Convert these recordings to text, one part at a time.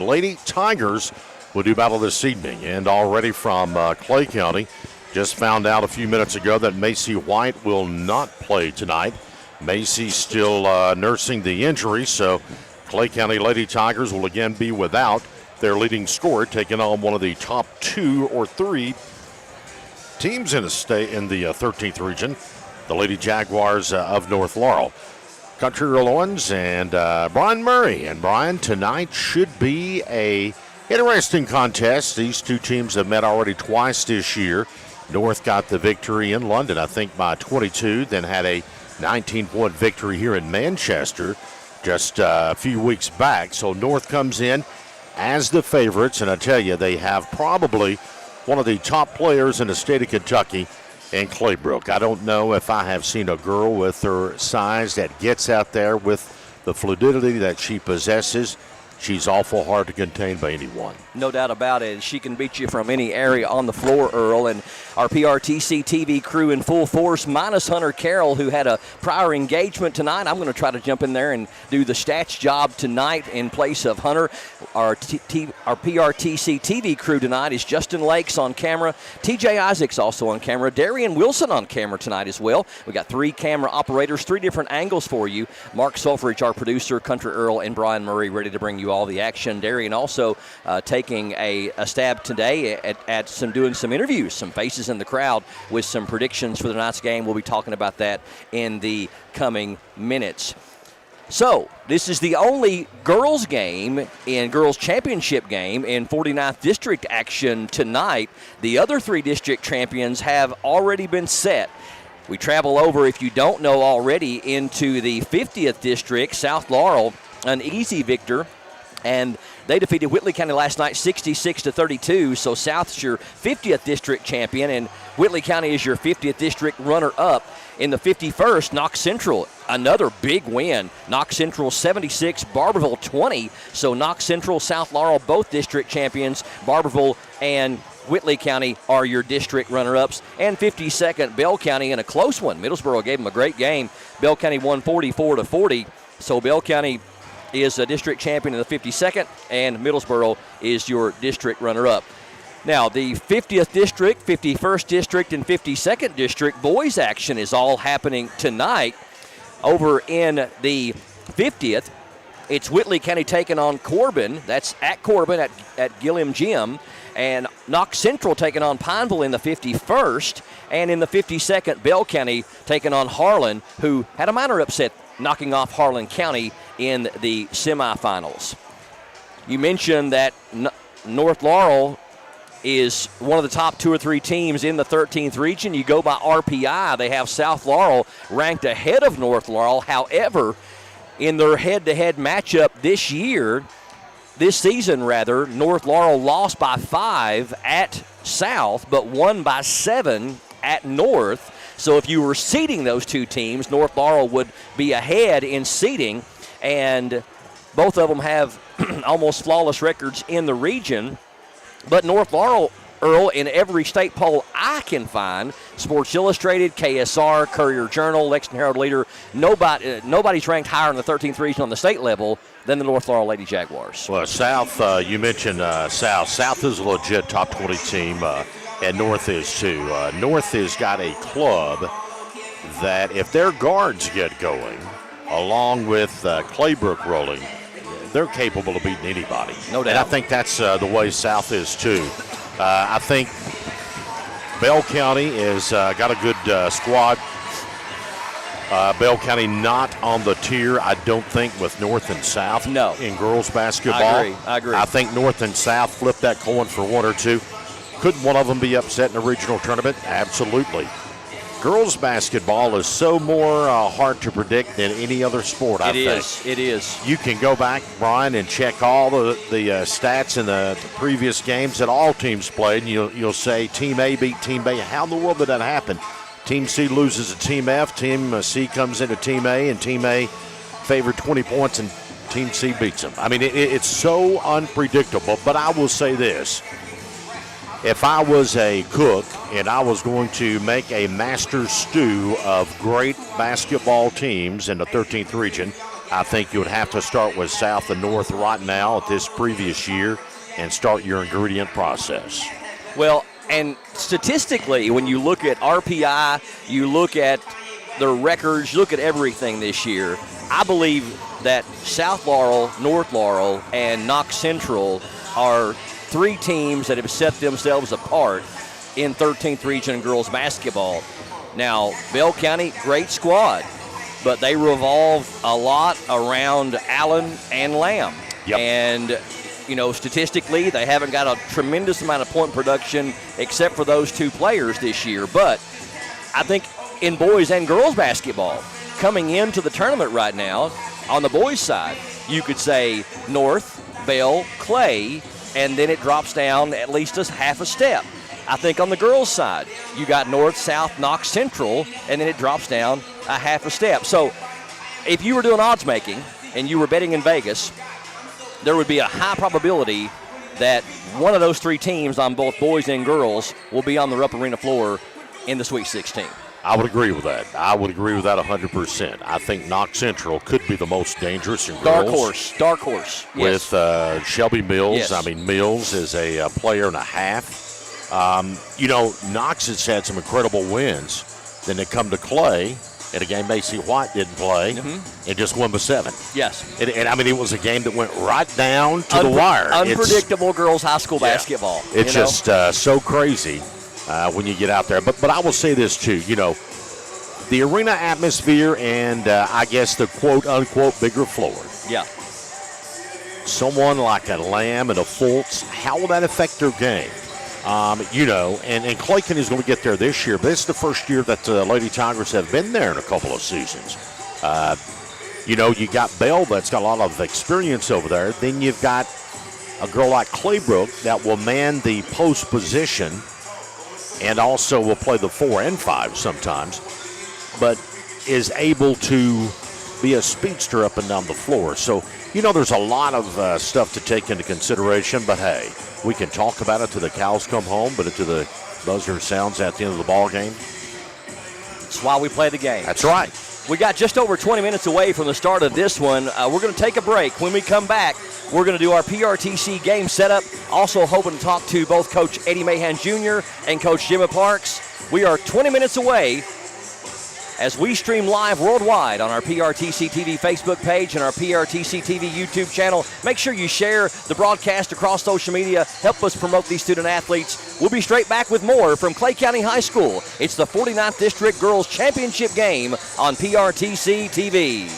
Lady Tigers will do battle this evening. And already from Clay County, just found out a few minutes ago that Macy White will not play tonight. Macy's still nursing the injury, so Clay County Lady Tigers will again be without their leading scorer, taking on one of the top 2 or 3 teams in the 13th region, the Lady Jaguars of North Laurel. Country Earl Owens and Brian Murray. And Brian, tonight should be a interesting contest. These two teams have met already twice this year. North got the victory in London, I think by 22, then had a 19-point victory here in Manchester just a few weeks back. So North comes in as the favorites, and I tell you, they have probably one of the top players in the state of Kentucky in Claybrook. I don't know if I have seen a girl with her size that gets out there with the fluidity that she possesses. She's awful hard to contain by anyone. No doubt about it. She can beat you from any area on the floor, Earl. And our PRTC TV crew in full force, minus Hunter Carroll, who had a prior engagement tonight. I'm going to try to jump in there and do the stats job tonight in place of Hunter. Our PRTC TV crew tonight is Justin Lakes on camera. TJ Isaacs also on camera. Darian Wilson on camera tonight as well. We got 3 camera operators, 3 different angles for you. Mark Sulfridge, our producer, Country Earl, and Brian Murray ready to bring you all the action. Darian also taking a stab today at doing some interviews, some faces in the crowd with some predictions for the tonight's game. We'll be talking about that in the coming minutes. So this is the only girls game in girls championship game in 49th district action tonight. The other 3 district champions have already been set. We travel over, if you don't know already, into the 50th district. South Laurel, an easy victor, and they defeated Whitley County last night 66-32. So South's your 50th district champion, and Whitley County is your 50th district runner-up. In the 51st, Knox Central, another big win. Knox Central 76, Barberville 20. So Knox Central, South Laurel, both district champions. Barberville and Whitley County are your district runner-ups. And 52nd, Bell County in a close one. Middlesboro gave them a great game. Bell County won 44-40. So Bell County is a district champion in the 52nd, and Middlesboro is your district runner-up. Now, the 50th district, 51st district, and 52nd district boys action is all happening tonight. Over in the 50th, it's Whitley County taking on Corbin. That's at Corbin at Gilliam Gym. And Knox Central taking on Pineville in the 51st. And in the 52nd, Bell County taking on Harlan, who had a minor upset, knocking off Harlan County in the semifinals. You mentioned that North Laurel is one of the top 2 or 3 teams in the 13th region. You go by RPI, they have South Laurel ranked ahead of North Laurel. However, in their head-to-head matchup this season, North Laurel lost by 5 at South, but won by 7 at North. So if you were seeding those 2 teams, North Laurel would be ahead in seeding, and both of them have almost flawless records in the region. But North Laurel, Earl, in every state poll I can find, Sports Illustrated, KSR, Courier Journal, Lexington Herald Leader, nobody's ranked higher in the 13th region on the state level than the North Laurel Lady Jaguars. Well, South, you mentioned South. South is a legit top 20 team, and North is too. North has got a club that if their guards get going, along with Claybrook rolling, they're capable of beating anybody. No doubt. And I think that's the way South is too. I think Bell County has got a good squad. Bell County not on the tier, I don't think, with North and South in girls basketball. I agree. I think North and South flip that coin for 1 or 2. Could one of them be upset in a regional tournament? Absolutely. Girls basketball is so more hard to predict than any other sport, I think. It is. You can go back, Brian, and check all the stats in the previous games that all teams played, and you'll say Team A beat Team B. How in the world did that happen? Team C loses to Team F, Team C comes into Team A, and Team A favored 20 points, and Team C beats them. I mean, it's so unpredictable, but I will say this. If I was a cook and I was going to make a master stew of great basketball teams in the 13th region, I think you would have to start with South and North right now at this previous year and start your ingredient process. Well, and statistically, when you look at RPI, you look at the records, you look at everything this year, I believe that South Laurel, North Laurel, and Knox Central are three teams that have set themselves apart in 13th Region girls basketball. Now, Bell County, great squad, but they revolve a lot around Allen and Lamb. Yep. And, you know, statistically, they haven't got a tremendous amount of point production except for those two players this year. But I think in boys and girls basketball, coming into the tournament right now, on the boys' side, you could say North, Bell, Clay, and then it drops down at least a half a step. I think on the girls' side, you got North, South, Knox Central, and then it drops down a half a step. So if you were doing odds making and you were betting in Vegas, there would be a high probability that one of those three teams on both boys and girls will be on the Rupp Arena floor in the Sweet 16. I would agree with that. I would agree with that 100%. I think Knox Central could be the most dangerous in girls. Dark horse. With Shelby Mills. Yes. I mean, Mills is a player and a half. You know, Knox has had some incredible wins. Then they come to Clay in a game Macy White didn't play and just won by 7. Yes. And I mean, it was a game that went right down to the wire. Unpredictable girls high school basketball. It's just so crazy when you get out there. But I will say this, too. You know, the arena atmosphere and I guess the quote-unquote bigger floor. Yeah. Someone like a Lamb and a Fultz, how will that affect their game? You know, and Clayton is going to get there this year, but it's the first year that the Lady Tigers have been there in a couple of seasons. You know, you got Bell that's got a lot of experience over there. Then you've got a girl like Claybrook that will man the post position and also will play the 4 and 5 sometimes, but is able to be a speedster up and down the floor. So, you know, there's a lot of stuff to take into consideration, but hey, we can talk about it till the cows come home, but until the buzzer sounds at the end of the ball game. That's why we play the game. That's right. We got just over 20 minutes away from the start of this one. We're going to take a break. When we come back, we're going to do our PRTC game setup. Also hoping to talk to both Coach Eddie Mahan Jr. and Coach Jimmy Parks. We are 20 minutes away as we stream live worldwide on our PRTC TV Facebook page and our PRTC TV YouTube channel. Make sure you share the broadcast across social media. Help us promote these student athletes. We'll be straight back with more from Clay County High School. It's the 49th District Girls Championship game on PRTC TV.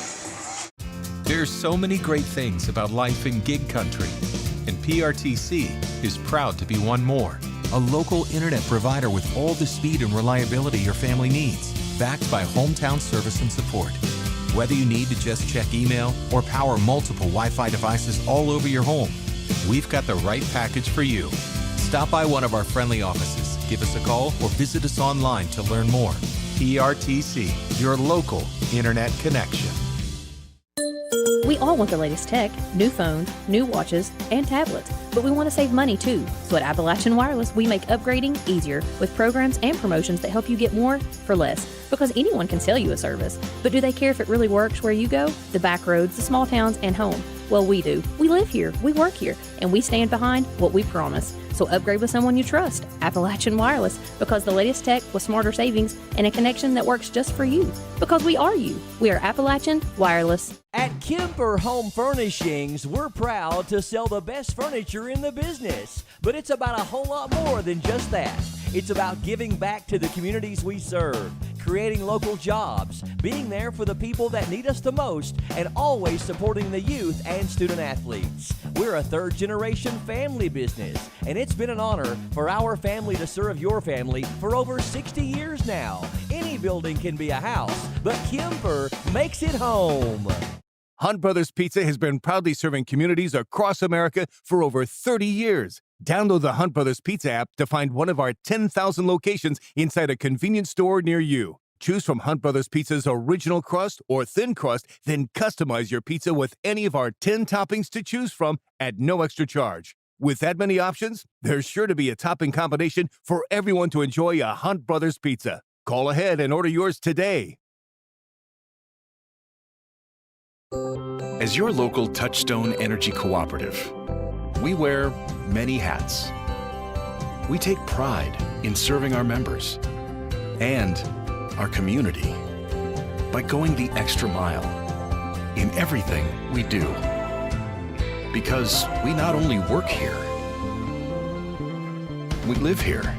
There's so many great things about life in gig country, and PRTC is proud to be one more. A local internet provider with all the speed and reliability your family needs, backed by hometown service and support. Whether you need to just check email or power multiple Wi-Fi devices all over your home, we've got the right package for you. Stop by one of our friendly offices, give us a call, or visit us online to learn more. PRTC, your local internet connection. We all want the latest tech, new phones, new watches, and tablets, but we want to save money too. So at Appalachian Wireless, we make upgrading easier with programs and promotions that help you get more for less. Because anyone can sell you a service, but do they care if it really works where you go? The back roads, the small towns, and home. Well, we do. We live here, we work here, and we stand behind what we promise. So upgrade with someone you trust, Appalachian Wireless, because the latest tech with smarter savings and a connection that works just for you. Because we are you. We are Appalachian Wireless. At Kemper Home Furnishings, we're proud to sell the best furniture in the business. But it's about a whole lot more than just that. It's about giving back to the communities we serve, creating local jobs, being there for the people that need us the most, and always supporting the youth and student athletes. We're a third-generation family business, and it's been an honor for our family to serve your family for over 60 years now. Any building can be a house, but Kemper makes it home. Hunt Brothers Pizza has been proudly serving communities across America for over 30 years. Download the Hunt Brothers Pizza app to find one of our 10,000 locations inside a convenience store near you. Choose from Hunt Brothers Pizza's original crust or thin crust, then customize your pizza with any of our 10 toppings to choose from at no extra charge. With that many options, there's sure to be a topping combination for everyone to enjoy a Hunt Brothers Pizza. Call ahead and order yours today. As your local Touchstone Energy Cooperative, we wear many hats. We take pride in serving our members and our community by going the extra mile in everything we do. Because we not only work here, we live here.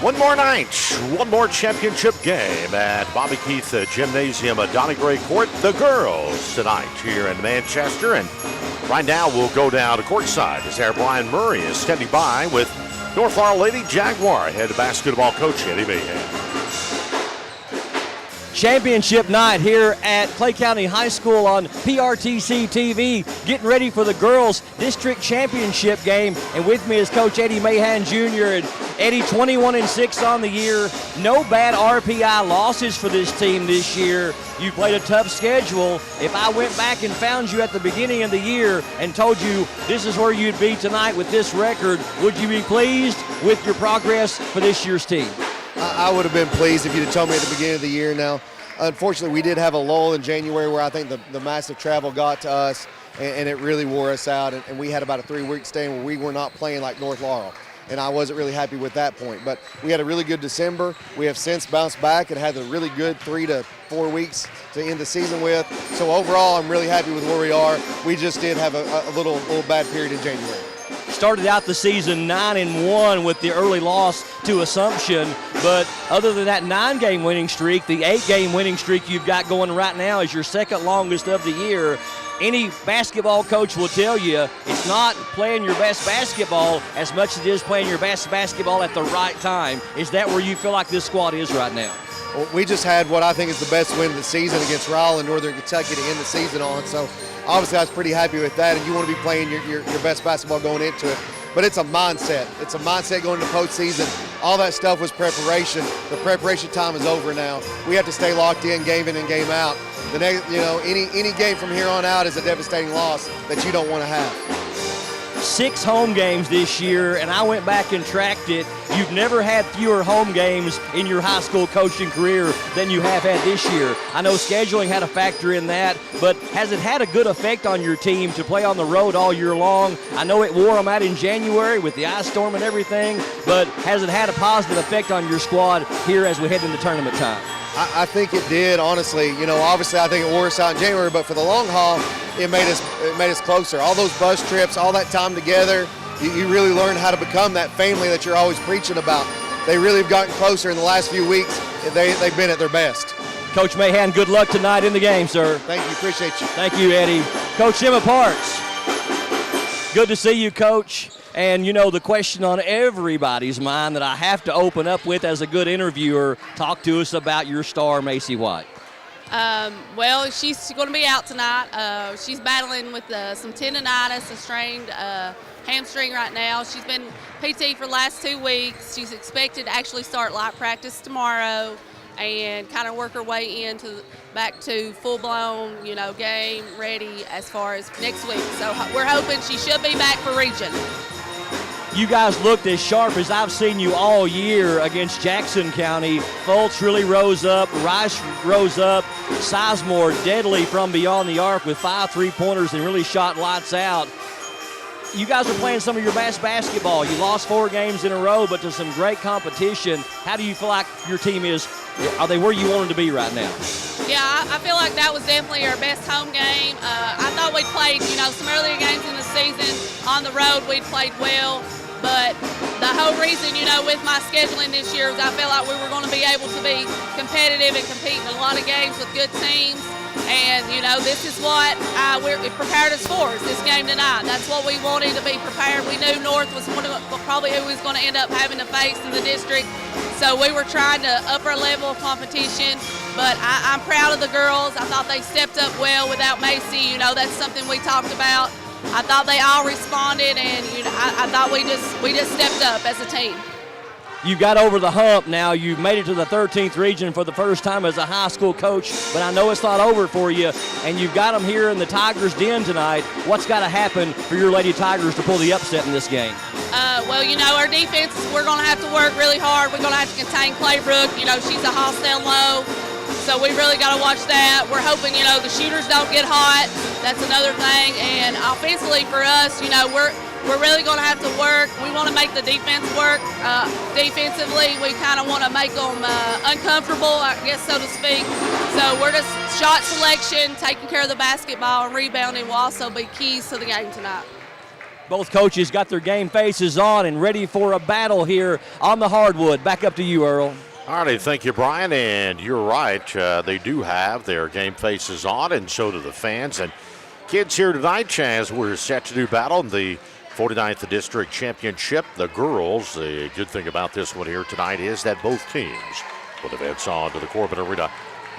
One more night, one more championship game at Bobby Keith Gymnasium, Donnie Gray Court. The girls tonight here in Manchester. And right now we'll go down to courtside as our Brian Murray is standing by with North Laurel Lady Jaguar head basketball coach Eddie Mahan. Championship night here at Clay County High School on PRTC TV, getting ready for the girls' district championship game. And with me is Coach Eddie Mahan Jr. And Eddie, 21-6 on the year. No bad RPI losses for this team this year. You played a tough schedule. If I went back and found you at the beginning of the year and told you this is where you'd be tonight with this record, would you be pleased with your progress for this year's team? I would have been pleased if you'd have told me at the beginning of the year. Now, unfortunately, we did have a lull in January where I think the massive travel got to us, and it really wore us out. And we had about a 3-week stay where we were not playing like North Laurel. And I wasn't really happy with that point. But we had a really good December. We have since bounced back and had a really good 3 to 4 weeks to end the season with. So overall, I'm really happy with where we are. We just did have a little bad period in January. Started out the season 9-1 with the early loss to Assumption, but other than that 9-game winning streak, the 8-game winning streak you've got going right now is your second longest of the year. Any basketball coach will tell you it's not playing your best basketball as much as it is playing your best basketball at the right time. Is that where you feel like this squad is right now? Well, we just had what I think is the best win of the season against Laurel in Northern Kentucky to end the season on. So obviously I was pretty happy with that, and you want to be playing your best basketball going into it. But it's a mindset. It's a mindset going into postseason. All that stuff was preparation. The preparation time is over now. We have to stay locked in game and game out. The next, any game from here on out is a devastating loss that you don't want to have. 6 home games this year, and I went back and tracked it. You've never had fewer home games in your high school coaching career than you have had this year. I know scheduling had a factor in that, but has it had a good effect on your team to play on the road all year long? I know it wore them out in January with the ice storm and everything, but has it had a positive effect on your squad here as we head into tournament time? I think it did, honestly. Obviously I think it wore us out in January, but for the long haul, it made us closer. All those bus trips, all that time together, you really learn how to become that family that you're always preaching about. They really have gotten closer in the last few weeks. They've been at their best. Coach Mahan, good luck tonight in the game, sir. Thank you, appreciate you. Thank you, Eddie. Coach Emma Parks, good to see you, Coach. And, the question on everybody's mind that I have to open up with as a good interviewer, talk to us about your star, Macy White. Well, she's going to be out tonight. She's battling with some tendonitis, a strained hamstring right now. She's been PT for the last 2 weeks. She's expected to actually start light practice tomorrow and kind of work her way back to full-blown, game ready as far as next week. So we're hoping she should be back for region. You guys looked as sharp as I've seen you all year against Jackson County. Fultz really rose up. Rice rose up. Sizemore deadly from beyond the arc with 5 3-pointers and really shot lights out. You guys are playing some of your best basketball. You lost 4 games in a row, but to some great competition. How do you feel like your team is? Are they where you want them to be right now? Yeah, I feel like that was definitely our best home game. I thought we'd played, some earlier games in the season on the road. We'd played well. But the whole reason, with my scheduling this year is I felt like we were going to be able to be competitive and compete in a lot of games with good teams. And, you know, this is what it prepared us for, is this game tonight. That's what we wanted to be prepared. We knew North was probably who was going to end up having to face in the district. So we were trying to up our level of competition. But I'm proud of the girls. I thought they stepped up well without Macy. You know, that's something we talked about. I thought they all responded, and you know, I thought we just stepped up as a team. You got over the hump now. You've made it to the 13th region for the first time as a high school coach, but I know it's not over for you, and you've got them here in the Tigers' den tonight. What's got to happen for your Lady Tigers to pull the upset in this game? Well, you know, our defense, we're going to have to work really hard. We're going to have to contain Claybrook. You know, she's a hostile low, so we really got to watch that. We're hoping, you know, the shooters don't get hot. That's another thing. And offensively for us, you know, we're really going to have to work. We want to make the defense work. Defensively, we kind of want to make them uncomfortable, I guess, so to speak. So we're just shot selection, taking care of the basketball, and rebounding will also be keys to the game tonight. Both coaches got their game faces on and ready for a battle here on the hardwood. Back up to you, Earl. All righty, thank you, Brian. And you're right, they do have their game faces on, and so do the fans. And kids here tonight, as we're set to do battle in the 49th District Championship. The girls, the good thing about this one here tonight is that both teams will advance on to the Corbin Arena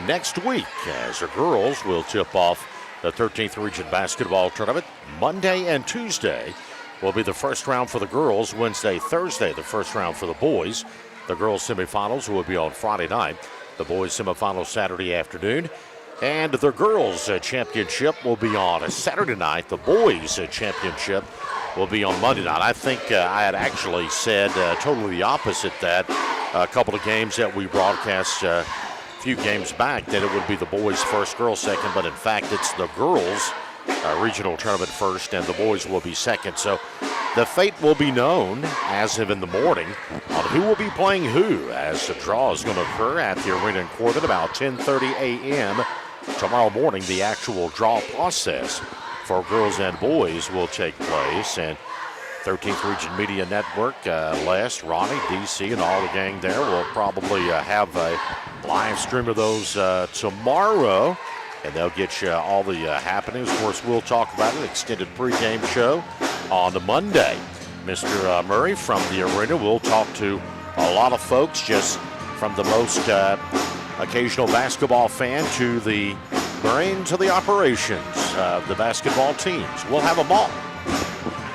next week, as the girls will tip off the 13th Region Basketball Tournament. Monday and Tuesday will be the first round for the girls. Wednesday, Thursday, the first round for the boys. The girls' semifinals will be on Friday night. The boys' semifinals Saturday afternoon. And the girls' championship will be on a Saturday night. The boys' championship will be on Monday night. I think I had actually said totally the opposite that a couple of games that we broadcast a few games back, that it would be the boys first, girls second, but in fact it's the girls regional tournament first and the boys will be second. So the fate will be known as of in the morning on who will be playing who, as the draw is going to occur at the arena in Corbin about 10:30 a.m. tomorrow morning. The actual draw process for girls and boys will take place, and 13th Region Media Network, Les, Ronnie, DC, and all the gang there will probably have a live stream of those tomorrow, and they'll get you all the happenings. Of course, we'll talk about an extended pregame show on the Monday. Mr. Murray from the arena will talk to a lot of folks, just from the most occasional basketball fan to the brain to the operations of the basketball teams. We'll have them all.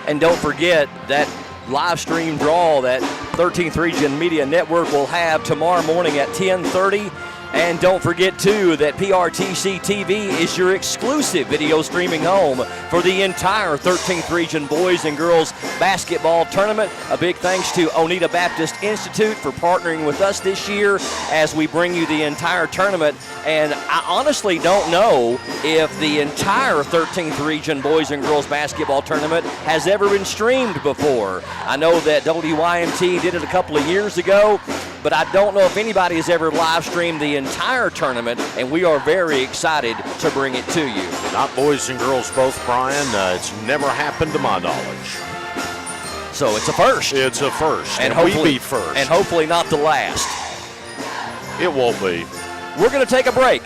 And don't forget that live stream draw that 13th Region Media Network will have tomorrow morning at 10:30. And don't forget, too, that PRTC TV is your exclusive video streaming home for the entire 13th Region Boys and Girls Basketball Tournament. A big thanks to Oneida Baptist Institute for partnering with us this year as we bring you the entire tournament. And I honestly don't know if the entire 13th Region Boys and Girls Basketball Tournament has ever been streamed before. I know that WYMT did it a couple of years ago, but I don't know if anybody has ever live streamed the entire tournament, and we are very excited to bring it to you. Not boys and girls both, Brian. It's never happened to my knowledge. So it's a first. It's a first, and we be first. And hopefully not the last. It won't be. We're going to take a break.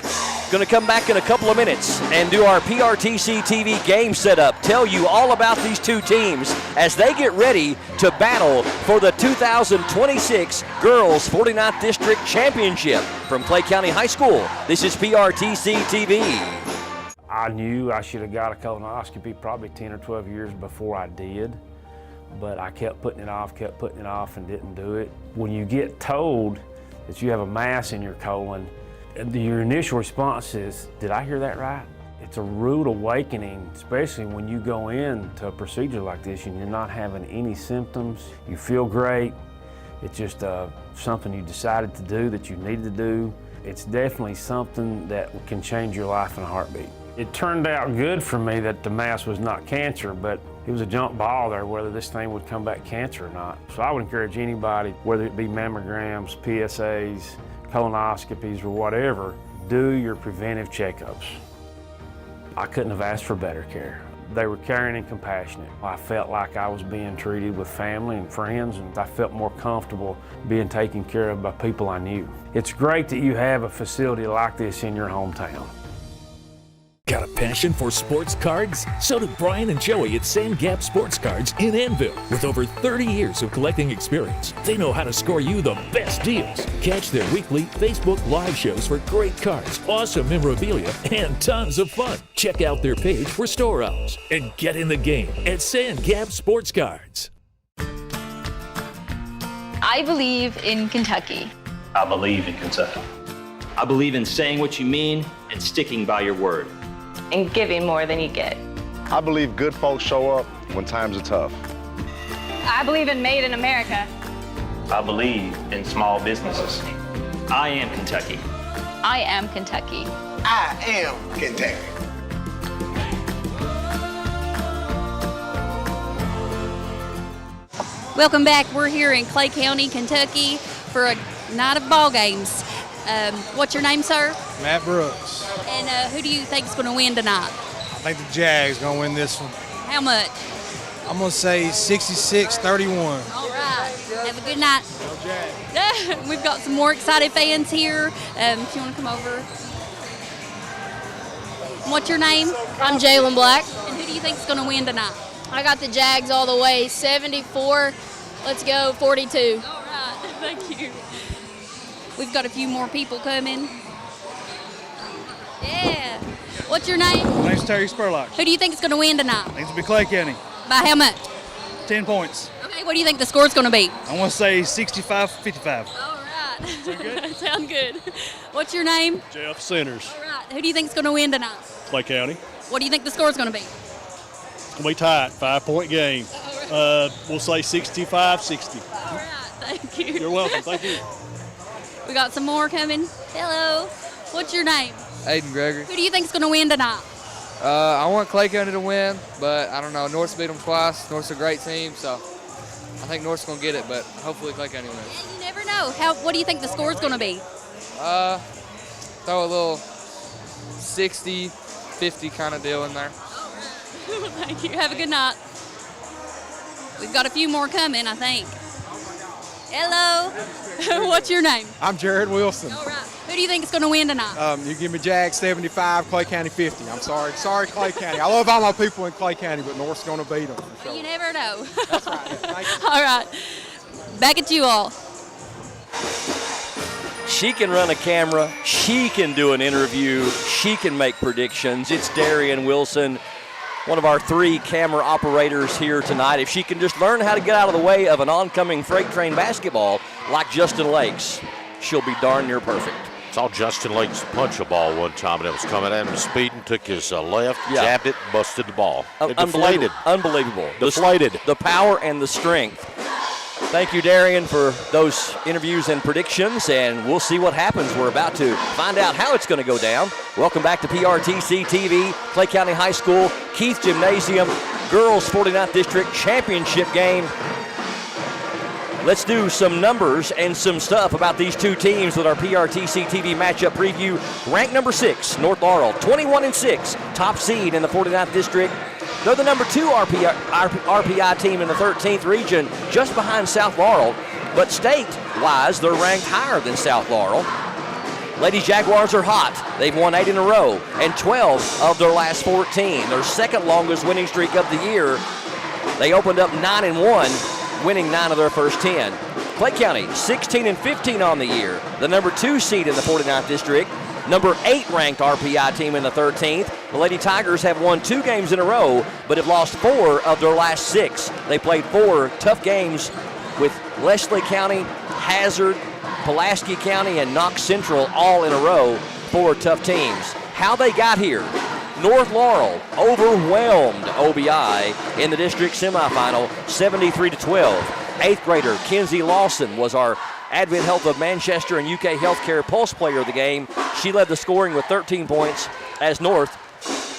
Going to come back in a couple of minutes and do our PRTC TV game setup. Tell you all about these two teams as they get ready to battle for the 2026 Girls 49th District Championship from Clay County High School. This is PRTC TV. I knew I should have got a colonoscopy probably 10 or 12 years before I did, but I kept putting it off, and didn't do it. When you get told that you have a mass in your colon, your initial response is, did I hear that right? It's a rude awakening, especially when you go into a procedure like this and you're not having any symptoms. You feel great. It's just something you decided to do, that you needed to do. It's definitely something that can change your life in a heartbeat. It turned out good for me that the mass was not cancer, but it was a jump ball there whether this thing would come back cancer or not. So I would encourage anybody, whether it be mammograms, PSAs, colonoscopies, or whatever, do your preventive checkups. I couldn't have asked for better care. They were caring and compassionate. I felt like I was being treated with family and friends, and I felt more comfortable being taken care of by people I knew. It's great that you have a facility like this in your hometown. Got a passion for sports cards? So do Brian and Joey at Sand Gap Sports Cards in Annville. With over 30 years of collecting experience, they know how to score you the best deals. Catch their weekly Facebook Live shows for great cards, awesome memorabilia, and tons of fun. Check out their page for store hours and get in the game at Sand Gap Sports Cards. I believe in Kentucky. I believe in Kentucky. I believe in saying what you mean and sticking by your word. And giving more than you get. I believe good folks show up when times are tough. I believe in Made in America. I believe in small businesses. I am Kentucky. I am Kentucky. I am Kentucky. Welcome back. We're here in Clay County, Kentucky for a night of ball games. What's your name, sir? Matt Brooks. And who do you think is going to win tonight? I think the Jags going to win this one. How much? I'm going to say 66-31. All right. Have a good night. Go Jags. We've got some more excited fans here. If you want to come over. What's your name? I'm Jalen Black. And who do you think is going to win tonight? I got the Jags all the way, 74. Let's go, 42. All right. Thank you. We've got a few more people coming. Yeah. What's your name? My name's Terry Spurlock. Who do you think is going to win tonight? I think it'll be Clay County. By how much? 10 points. Okay, what do you think the score's going to be? I want to say 65-55. All right. Sound good? Sound good. What's your name? Jeff Centers. All right. Who do you think is going to win tonight? Clay County. What do you think the score's going to be? It's going to be tight, 5-point game. We'll say 65-60. All right. Thank you. You're welcome. Thank you. We got some more coming. Hello. What's your name? Aiden Gregory. Who do you think is going to win tonight? I want Clay County to win, but I don't know. North's beat them twice. North's a great team, so I think North's going to get it, but hopefully Clay County wins. Yeah, you never know. What do you think the score's going to be? Throw a little 60-50 kind of deal in there. All right. Thank you. Have a good night. We've got a few more coming, I think. Hello. What's your name? I'm Jared Wilson. All right. Who do you think is going to win tonight? You give me Jags 75, Clay County 50. I'm sorry. Sorry, Clay County. I love all my people in Clay County, but North's going to beat them. For sure. You never know. That's right. Thank you. All right. Back at you all. She can run a camera. She can do an interview. She can make predictions. It's Darian Wilson, one of our 3 camera operators here tonight. If she can just learn how to get out of the way of an oncoming freight train basketball like Justin Lakes, she'll be darn near perfect. Saw Justin Lakes punch a ball one time, and it was coming at him speeding, took his left, jabbed it, busted the ball. It deflated. Unbelievable. Deflated. The power and the strength. Thank you, Darian, for those interviews and predictions, and we'll see what happens. We're about to find out how it's going to go down. Welcome back to PRTC TV, Clay County High School, Keith Gymnasium, Girls 49th District Championship game. Let's do some numbers and some stuff about these two teams with our PRTC TV matchup preview. Ranked number 6, North Laurel, 21-6, top seed in the 49th District. They're the number 2 RPI team in the 13th region, just behind South Laurel. But state-wise, they're ranked higher than South Laurel. Lady Jaguars are hot. They've won 8 in a row and 12 of their last 14. Their second longest winning streak of the year. They opened up 9-1, winning 9 of their first 10. Clay County, 16-15 on the year. The number 2 seed in the 49th District. Number 8 ranked RPI team in the 13th. The Lady Tigers have won 2 games in a row, but have lost 4 of their last 6. They played 4 tough games with Leslie County, Hazard, Pulaski County, and Knox Central all in a row. 4 tough teams. How they got here. North Laurel overwhelmed OBI in the district semifinal, 73-12. 8th grader Kenzie Lawson was our Advent Health of Manchester and UK Healthcare Pulse player of the game. She led the scoring with 13 points as North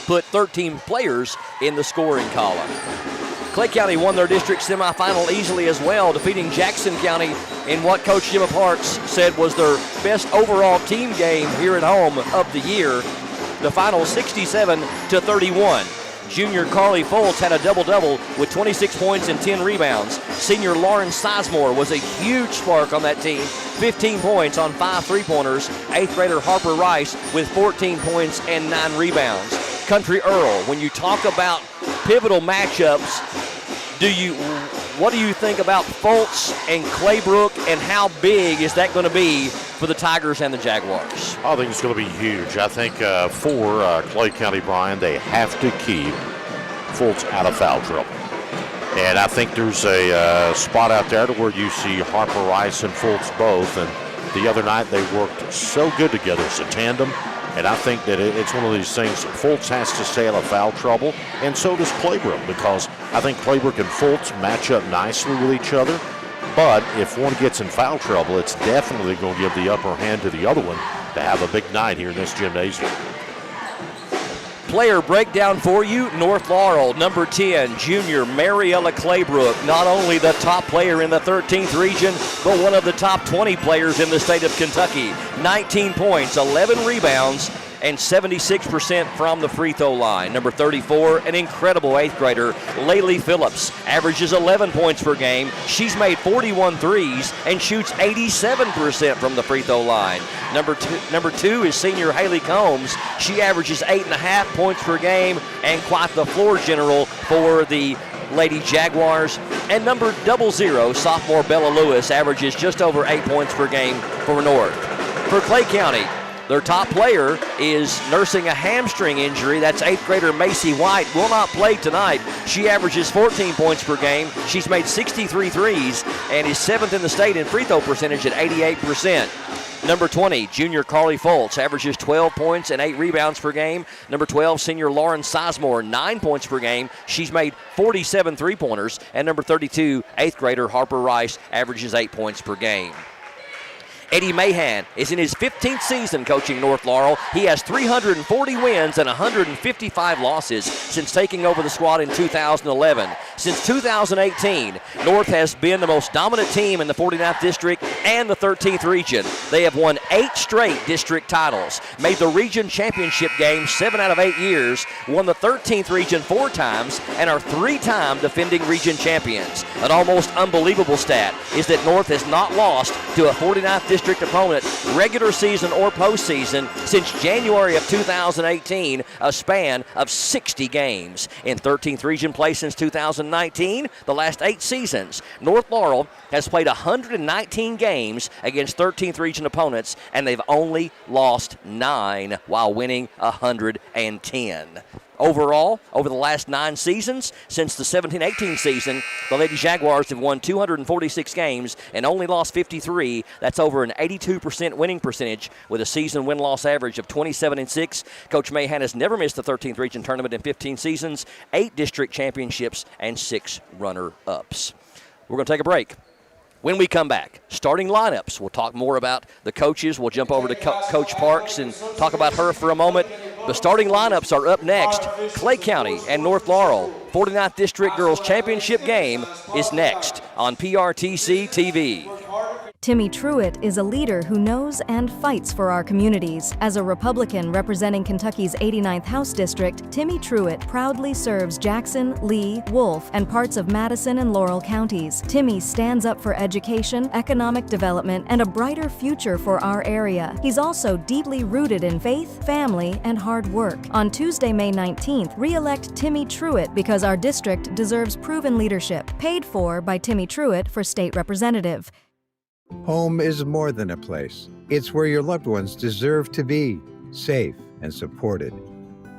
put 13 players in the scoring column. Clay County won their district semifinal easily as well, defeating Jackson County in what Coach Jim Parks said was their best overall team game here at home of the year. The final 67-31. Junior Carly Foltz had a double-double with 26 points and 10 rebounds. Senior Lauren Sizemore was a huge spark on that team, 15 points on 5 three-pointers. 8th grader Harper Rice with 14 points and 9 rebounds. Country Earl, when you talk about pivotal matchups, what do you think about Fultz and Claybrook, and how big is that going to be for the Tigers and the Jaguars? I think it's going to be huge. I think for Clay County, Brian, they have to keep Fultz out of foul trouble. And I think there's a spot out there to where you see Harper Rice and Fultz both. And the other night they worked so good together as a tandem. And I think that it's one of these things that Fultz has to stay out of foul trouble, and so does Claybrook, because I think Claybrook and Fultz match up nicely with each other. But if one gets in foul trouble, it's definitely going to give the upper hand to the other one to have a big night here in this gymnasium. Player breakdown for you. North Laurel, number 10, junior Mariella Claybrook, not only the top player in the 13th region, but one of the top 20 players in the state of Kentucky. 19 points, 11 rebounds, and 76% from the free throw line. Number 34, an incredible 8th grader, Laylee Phillips, averages 11 points per game. She's made 41 threes and shoots 87% from the free throw line. Number two is senior Haley Combs. She averages 8.5 points per game and quite the floor general for the Lady Jaguars. And number 00, sophomore Bella Lewis, averages just over 8 points per game for North. For Clay County, their top player is nursing a hamstring injury. That's 8th grader Macy White. Will not play tonight. She averages 14 points per game. She's made 63 threes and is 7th in the state in free throw percentage at 88%. Number 20, junior Carly Fultz, averages 12 points and 8 rebounds per game. Number 12, senior Lauren Sizemore, 9 points per game. She's made 47 three-pointers. And number 32, 8th grader Harper Rice, averages 8 points per game. Eddie Mahan is in his 15th season coaching North Laurel. He has 340 wins and 155 losses since taking over the squad in 2011. Since 2018, North has been the most dominant team in the 49th District and the 13th region. They have won 8 straight district titles, made the region championship game 7 out of 8 years, won the 13th region 4 times, and are 3-time defending region champions. An almost unbelievable stat is that North has not lost to a 49th District opponent, regular season or postseason, since January of 2018, a span of 60 games. In 13th region play since 2019, the last 8 seasons, North Laurel has played 119 games against 13th region opponents, and they've only lost 9 while winning 110. Overall, over the last 9 seasons, since the 17-18 season, the Lady Jaguars have won 246 games and only lost 53. That's over an 82% winning percentage with a season win-loss average of 27-6. Coach Mahan has never missed the 13th region tournament in 15 seasons, 8 district championships, and 6 runner-ups. We're going to take a break. When we come back, starting lineups, we'll talk more about the coaches. We'll jump over to Coach Parks and talk about her for a moment. The starting lineups are up next. Clay County and North Laurel 49th District Girls Championship game is next on PRTC TV. Timmy Truitt is a leader who knows and fights for our communities. As a Republican representing Kentucky's 89th House District, Timmy Truitt proudly serves Jackson, Lee, Wolfe, and parts of Madison and Laurel counties. Timmy stands up for education, economic development, and a brighter future for our area. He's also deeply rooted in faith, family, and hard work. On Tuesday, May 19th, re-elect Timmy Truitt because our district deserves proven leadership. Paid for by Timmy Truitt for state representative. Home is more than a place. It's where your loved ones deserve to be, safe and supported.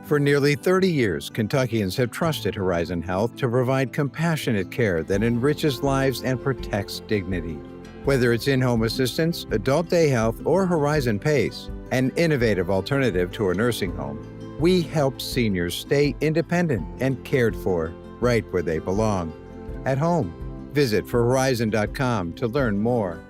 For nearly 30 years, Kentuckians have trusted Horizon Health to provide compassionate care that enriches lives and protects dignity. Whether it's in-home assistance, adult day health, or Horizon PACE, an innovative alternative to a nursing home, we help seniors stay independent and cared for right where they belong, at home. Visit forhorizon.com to learn more.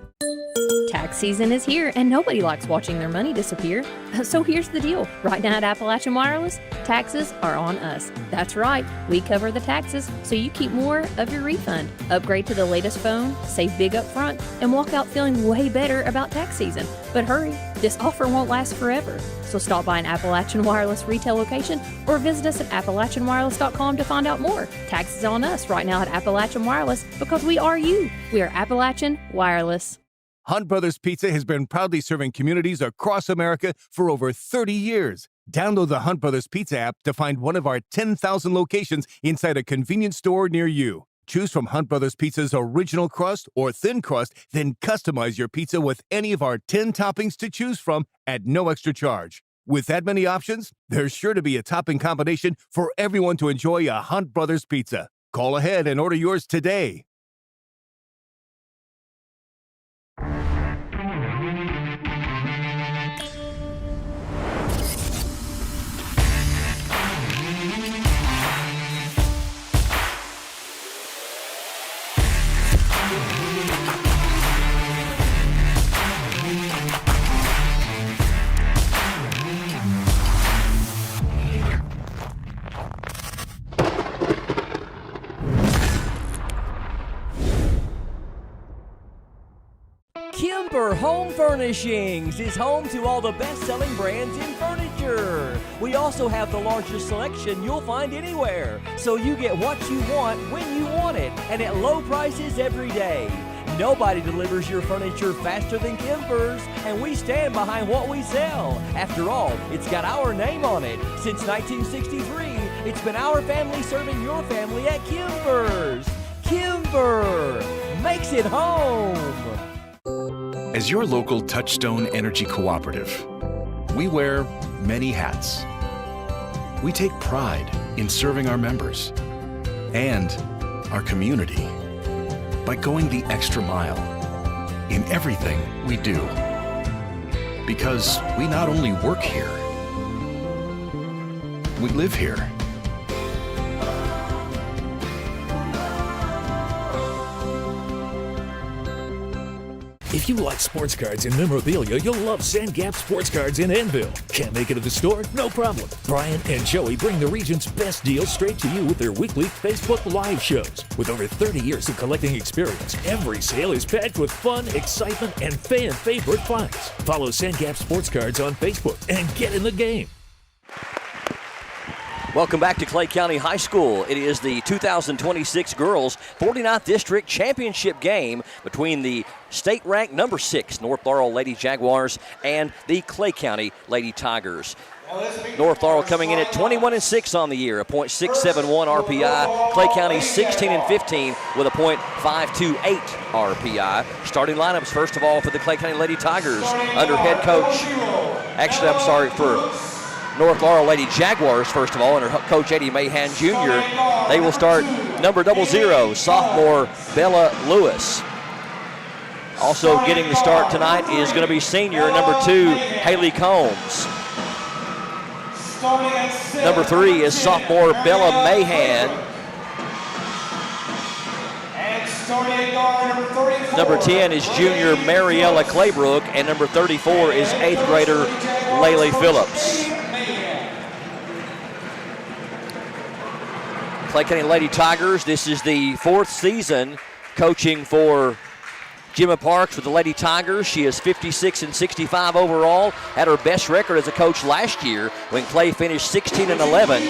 Tax season is here, and nobody likes watching their money disappear. So here's the deal. Right now at Appalachian Wireless, taxes are on us. That's right. We cover the taxes, so you keep more of your refund. Upgrade to the latest phone, save big up front, and walk out feeling way better about tax season. But hurry, this offer won't last forever. So stop by an Appalachian Wireless retail location or visit us at AppalachianWireless.com to find out more. Taxes on us right now at Appalachian Wireless because we are you. We are Appalachian Wireless. Hunt Brothers Pizza has been proudly serving communities across America for over 30 years. Download the Hunt Brothers Pizza app to find one of our 10,000 locations inside a convenience store near you. Choose from Hunt Brothers Pizza's original crust or thin crust, then customize your pizza with any of our 10 toppings to choose from at no extra charge. With that many options, there's sure to be a topping combination for everyone to enjoy a Hunt Brothers Pizza. Call ahead and order yours today. Kimber Home Furnishings is home to all the best-selling brands in furniture. We also have the largest selection you'll find anywhere, so you get what you want when you want it, and at low prices every day. Nobody delivers your furniture faster than Kimber's, and we stand behind what we sell. After all, it's got our name on it. Since 1963, it's been our family serving your family at Kimber's. Kimber makes it home. As your local Touchstone Energy Cooperative, we wear many hats. We take pride in serving our members and our community by going the extra mile in everything we do. Because we not only work here, we live here. If you like sports cards and memorabilia, you'll love Sand Gap Sports Cards in Annville. Can't make it to the store? No problem. Brian and Joey bring the region's best deals straight to you with their weekly Facebook Live shows. With over 30 years of collecting experience, every sale is packed with fun, excitement, and fan-favorite finds. Follow Sand Gap Sports Cards on Facebook and get in the game. Welcome back to Clay County High School. It is the 2026 Girls 49th District Championship game between the state-ranked number 6 North Laurel Lady Jaguars and the Clay County Lady Tigers. North Laurel coming in at 21-6 on the year, a .671 RPI. Clay County 16-15 with a .528 RPI. Starting lineups, first of all, for the Clay County Lady Tigers under head coach. Actually, I'm sorry, for North Laurel Lady Jaguars, first of all, under Coach Eddie Mahan Jr. They will start number 00, sophomore Bella Lewis. Also getting the start tonight is going to be senior number 2, Haley Combs. Number 3 is sophomore Bella Mahan. Number 10 is junior Mariella Claybrook, and number 34 is 8th grader Laylee Phillips. Clay County Lady Tigers, this is the 4th season coaching for Gemma Parks with the Lady Tigers. She is 56-65 overall. Had her best record as a coach last year when Clay finished 16-11.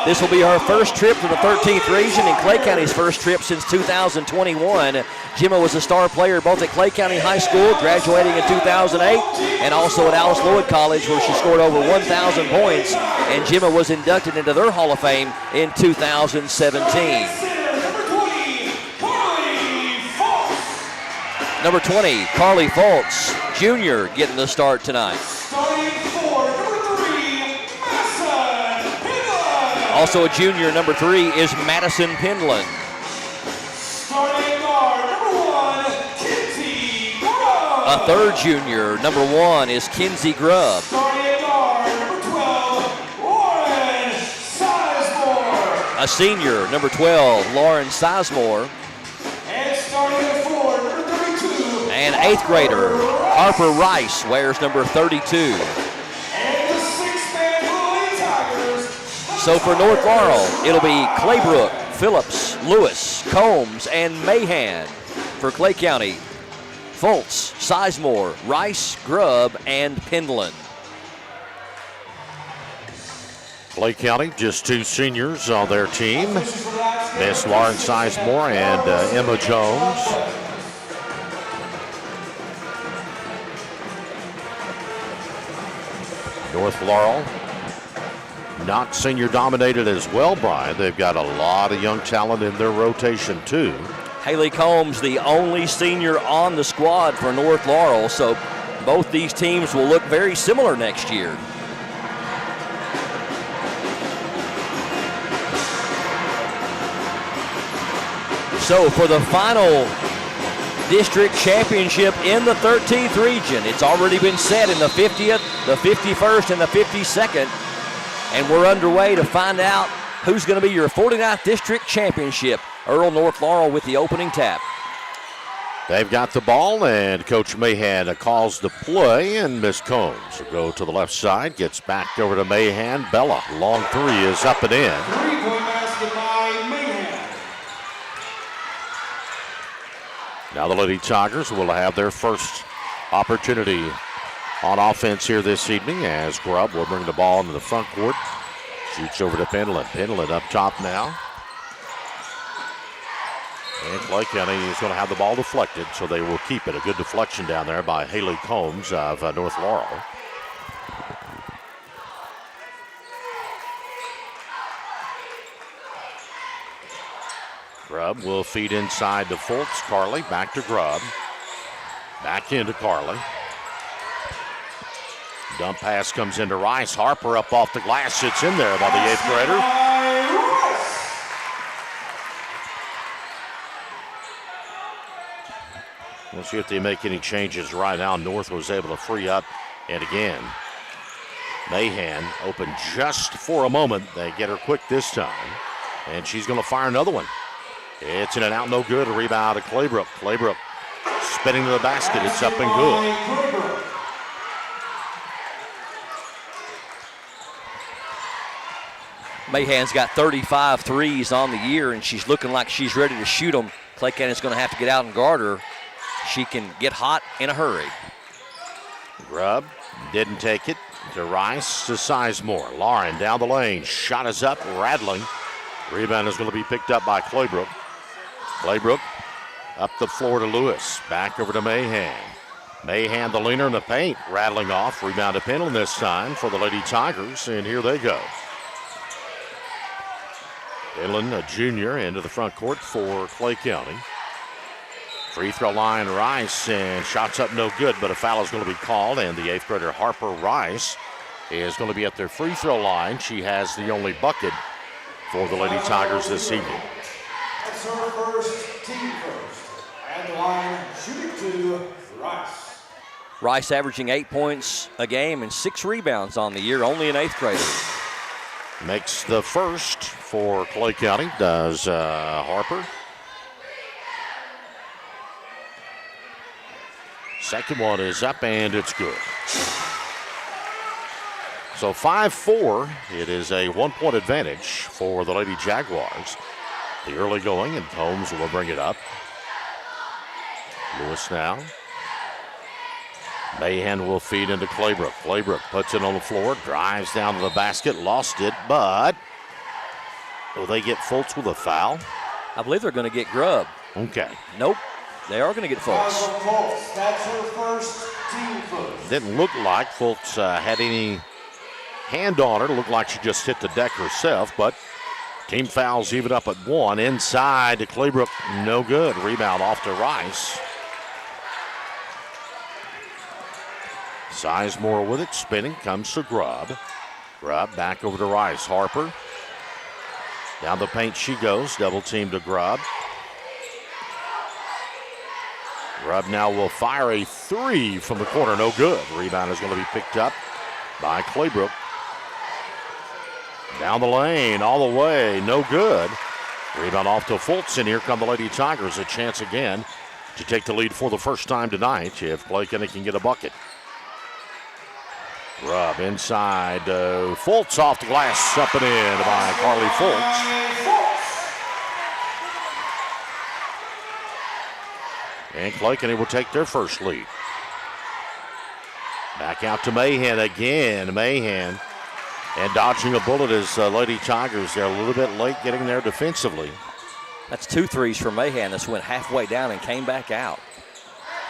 This will be her first trip to the 13th region and Clay County's first trip since 2021. Gemma was a star player both at Clay County High School, graduating in 2008, and also at Alice Lloyd College, where she scored over 1,000 points. And Gemma was inducted into their Hall of Fame in 2017. Number 20, Carly Fultz, Jr., getting the start tonight. Also a junior, number 3, is Madison Pendlin. A third junior, number 1, is Kinsey Grubb. A senior, number 12, Lauren Sizemore. And 8th grader, Harper Rice, wears number 32. So for North Laurel, it'll be Claybrook, Phillips, Lewis, Combs, and Mahan. For Clay County, Fultz, Sizemore, Rice, Grubb, and Pendlin. Clay County, just 2 seniors on their team. Miss Lauren Sizemore and Emma Jones. North Laurel, not senior dominated as well, Brian. They've got a lot of young talent in their rotation too. Haley Combs, the only senior on the squad for North Laurel, so both these teams will look very similar next year. So for the final district championship in the 13th region, it's already been set in the 50th, the 51st, and the 52nd. And we're underway to find out who's going to be your 49th district championship. Earl North Laurel with the opening tap. They've got the ball, and Coach Mahan calls the play, and Miss Combs will go to the left side, gets back over to Mahan. Bella, long three is up and in. Three-point basket by Mahan. Now the Lady Tigers will have their first opportunity on offense here this evening as Grubb will bring the ball into the front court. Shoots over to Pendleton. Pendleton up top now. And Clay County is going to have the ball deflected, so they will keep it. A good deflection down there by Haley Combs of North Laurel. Grubb will feed inside to Fultz. Carly back to Grubb. Back into Carly. Dump pass comes into Rice. Harper up off the glass. Sits in there by the 8th grader. We'll see if they make any changes right now. North was able to free up. And again, Mahan open just for a moment. They get her quick this time. And she's going to fire another one. It's in and out, no good. A rebound to Claybrook. Claybrook spinning to the basket. It's up and good. Mahan's got 35 threes on the year, and she's looking like she's ready to shoot them. Clay County's going to have to get out and guard her. She can get hot in a hurry. Grubb didn't take it to Rice to Sizemore. Lauren down the lane. Shot is up, rattling. Rebound is going to be picked up by Claybrook. Claybrook up the floor to Lewis. Back over to Mahan. Mahan, the leaner in the paint, rattling off. Rebound to Pendleton this time for the Lady Tigers, and here they go. Pendleton, a junior, into the front court for Clay County. Free throw line, Rice, and shots up no good, but a foul is going to be called, and the 8th grader Harper Rice is going to be at their free throw line. She has the only bucket for the Lady Tigers this evening. That's her first, team first. And the line, shooting to Rice. Rice averaging 8 points a game and 6 rebounds on the year, only an 8th grader. Makes the first for Clay County, does Harper. Second one is up, and it's good. So 5-4, it is a 1-point advantage for the Lady Jaguars. The early going, and Combs will bring it up. Lewis now. Mahan will feed into Claybrook. Claybrook puts it on the floor, drives down to the basket, lost it, but will they get Fultz with a foul? I believe they're going to get Grubb. Okay. Nope. They are going to get Fultz. That's her first, team first. Didn't look like Fultz had any hand on her. Looked like she just hit the deck herself, but team fouls even up at 1. Inside to Claybrook, no good. Rebound off to Rice. Sizemore with it, spinning, comes to Grubb. Grubb back over to Rice. Harper. Down the paint she goes, double team to Grubb. Grubb now will fire a 3 from the corner, no good. Rebound is going to be picked up by Claybrook. Down the lane, all the way, no good. Rebound off to Fultz, and here come the Lady Tigers. A chance again to take the lead for the first time tonight if Clay County can get a bucket. Grubb inside, Fultz off the glass, up and in by Carly Fultz. And Clay County will take their first lead. Back out to Mahan again. Mahan and dodging a bullet as Lady Tigers. They're a little bit late getting there defensively. That's 2 threes from Mahan. This went halfway down and came back out.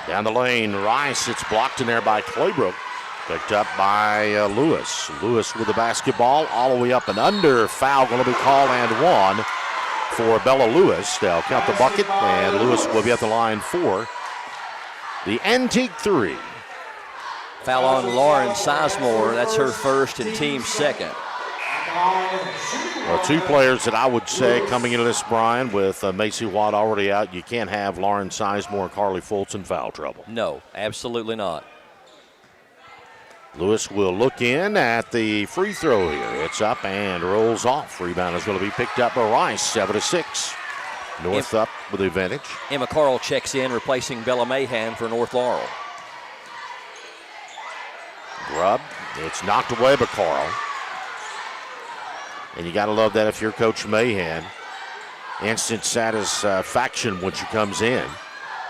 Down the lane, Rice. It's blocked in there by Claybrook. Picked up by Lewis. Lewis with the basketball all the way up and under. Foul going to be called and one for Bella Lewis. They'll count the bucket, and Lewis will be at the line for the Antique 3. Foul on Lauren Sizemore. That's her first and team's second. Well, two players that I would say coming into this, Brian, with Macy Watt already out, you can't have Lauren Sizemore and Carly Fultz in foul trouble. No, absolutely not. Lewis will look in at the free throw here. It's up and rolls off. Rebound is going to be picked up by Rice, 7-6. North up with the advantage. Emma Carl checks in, replacing Bella Mahan for North Laurel. Grubb, it's knocked away by Carl. And you got to love that if you're Coach Mahan. Instant satisfaction when she comes in.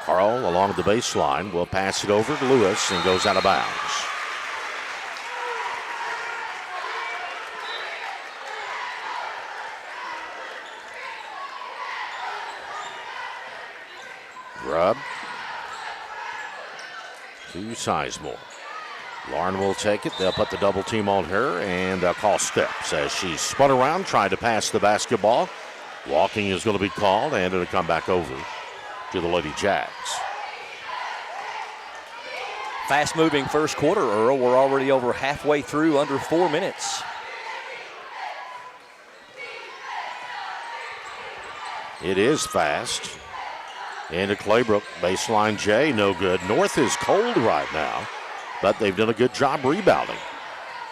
Carl, along the baseline, will pass it over to Lewis and goes out of bounds. Grubb to Sizemore. Lauren will take it. They'll put the double team on her, and they'll call steps as she spun around, tried to pass the basketball. Walking is going to be called, and it'll come back over to the Lady Jags. Fast-moving first quarter, Earl. We're already over halfway through, under 4 minutes. It is fast. Into Claybrook, baseline J, no good. North is cold right now, but they've done a good job rebounding.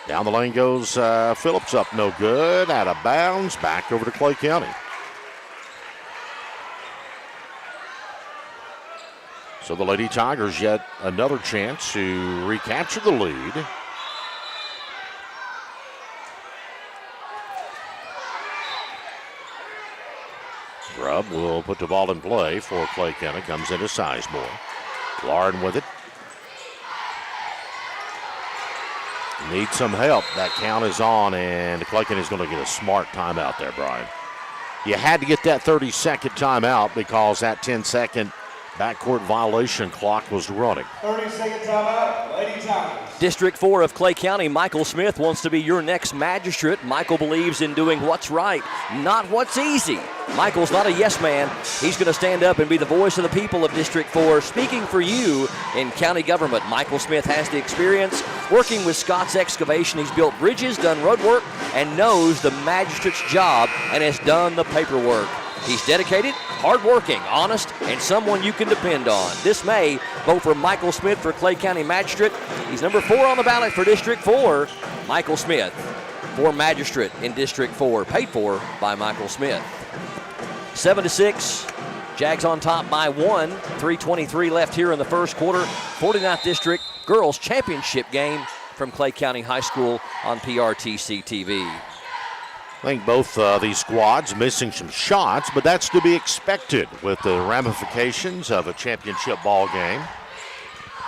Down the lane goes Phillips, up no good, out of bounds, back over to Clay County. So the Lady Tigers yet another chance to recapture the lead. Grubb will put the ball in play for Clay County. Comes into Sizemore. Lauren with it. Needs some help. That count is on, and Clay County is going to get a smart timeout there, Brian. You had to get that 30-second timeout because that 10-second backcourt violation clock was running. 30-second timeout, Lady Tigers. District 4 of Clay County, Michael Smith wants to be your next magistrate. Michael believes in doing what's right, not what's easy. Michael's not a yes man. He's going to stand up and be the voice of the people of District 4, speaking for you in county government. Michael Smith has the experience working with Scott's Excavation. He's built bridges, done road work, and knows the magistrate's job and has done the paperwork. He's dedicated, hardworking, honest, and someone you can depend on. This May, vote for Michael Smith for Clay County Magistrate. He's number 4 on the ballot for District 4. Michael Smith for Magistrate in District 4, paid for by Michael Smith. 7-6, Jags on top by 1. 3:23 left here in the first quarter. 49th District Girls Championship game from Clay County High School on PRTC TV. I think both these squads missing some shots, but that's to be expected with the ramifications of a championship ball game.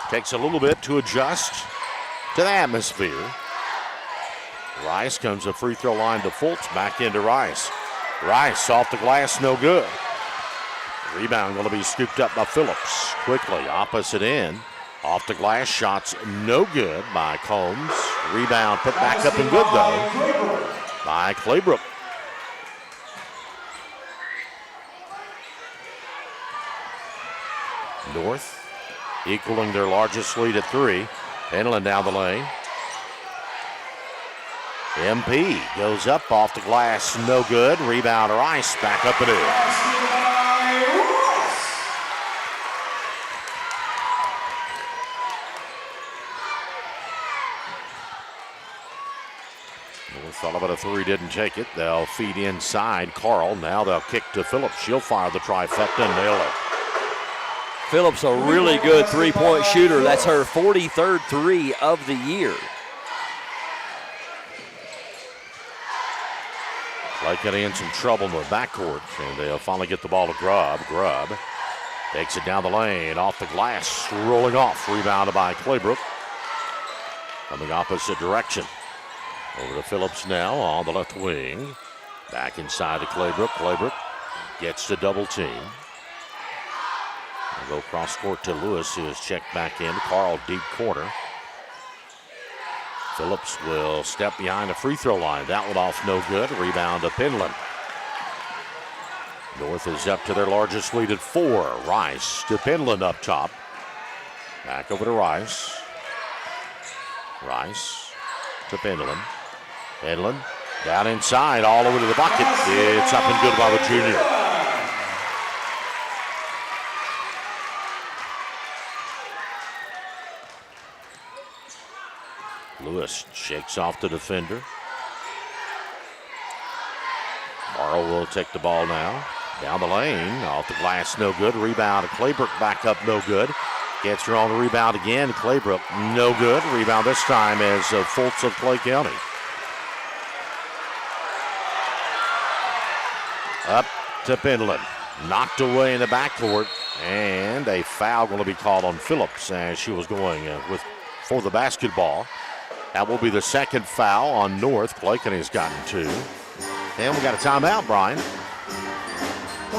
Takes a little bit to adjust to the atmosphere. Rice comes a free throw line to Fultz, back into Rice. Rice off the glass, no good. Rebound going to be scooped up by Phillips. Quickly, opposite end. Off the glass, shots no good by Combs. Rebound put back up and good though by Claybrook. North equaling their largest lead at 3. Inland down the lane. MP goes up off the glass, no good. Rebound Rice, back up and in. Thought about a 3, didn't take it. They'll feed inside Carl. Now they'll kick to Phillips. She'll fire the trifecta and nail it. Phillips, a really good three-point shooter. That's her 43rd 3 of the year. Clay County in some trouble in the backcourt, and they'll finally get the ball to Grubb. Grubb takes it down the lane, off the glass, rolling off. Rebounded by Claybrook. Coming opposite direction. Over to Phillips now on the left wing. Back inside to Claybrook. Claybrook gets the double team. They'll go cross court to Lewis, who is checked back in. Carl deep corner. Phillips will step behind the free throw line. That one off no good. Rebound to Penland. North is up to their largest lead at 4. Rice to Penland up top. Back over to Rice. Rice to Penland. Penland down inside, all over to the bucket. It's up and good by the junior. Lewis shakes off the defender. Laurel will take the ball now. Down the lane, off the glass, no good. Rebound to Claybrook, back up, no good. Gets her on the rebound again. Claybrook, no good. Rebound this time as Fultz of Clay County. Up to Penland. Knocked away in the backcourt. And a foul going to be called on Phillips as she was going for the basketball. That will be the second foul on North. Clay County has gotten 2. And we got a timeout, Brian.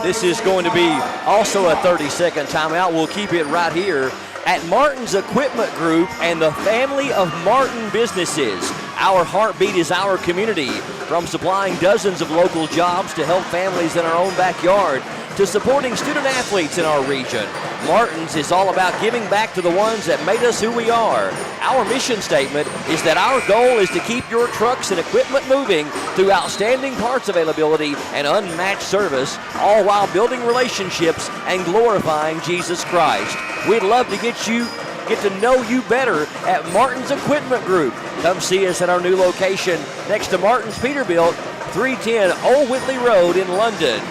This is going to be also a 30-second timeout. We'll keep it right here at Martin's Equipment Group and the family of Martin businesses. Our heartbeat is our community. From supplying dozens of local jobs to help families in our own backyard to supporting student athletes in our region, Martin's is all about giving back to the ones that made us who we are. Our mission statement is that our goal is to keep your trucks and equipment moving through outstanding parts availability and unmatched service, all while building relationships and glorifying Jesus Christ. We'd love to get to know you better at Martin's Equipment Group. Come see us at our new location next to Martin's Peterbilt, 310 Old Whitley Road in London.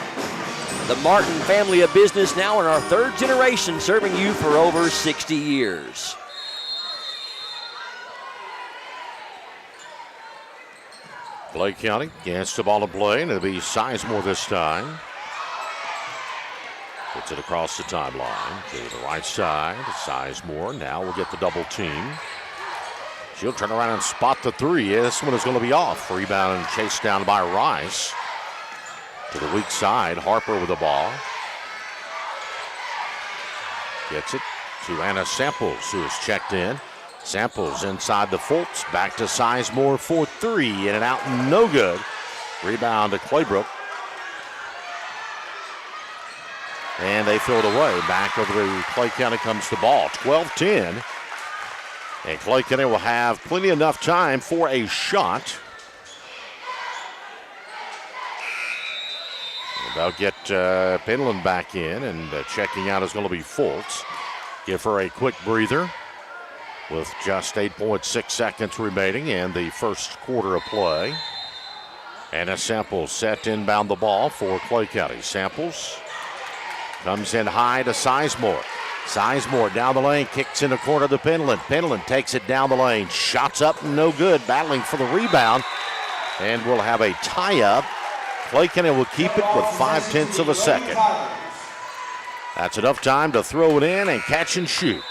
The Martin family of business now in our 3rd generation, serving you for over 60 years. Clay County gets the ball to play, and it'll be Sizemore this time. Gets it across the timeline to the right side. Sizemore now will get the double team. She'll turn around and spot the 3. This one is going to be off. Rebound and chased down by Rice. To the weak side, Harper with the ball. Gets it to Anna Samples, who is checked in. Samples inside the Fultz, back to Sizemore for 3, in and out, no good. Rebound to Claybrook. And they throw it away. Back over to Clay County comes the ball. 12-10. And Clay County will have plenty enough time for a shot. They'll get Penland back in, and checking out is going to be Fultz. Give her a quick breather with just 8.6 seconds remaining in the first quarter of play. Anna Samples set to inbound the ball for Clay County. Samples comes in high to Sizemore. Sizemore down the lane, kicks in the corner to Penland. Penland takes it down the lane. Shots up, no good. Battling for the rebound. And we'll have a tie-up. Clay County will keep it with 0.5 of a second. That's enough time to throw it in and catch and shoot.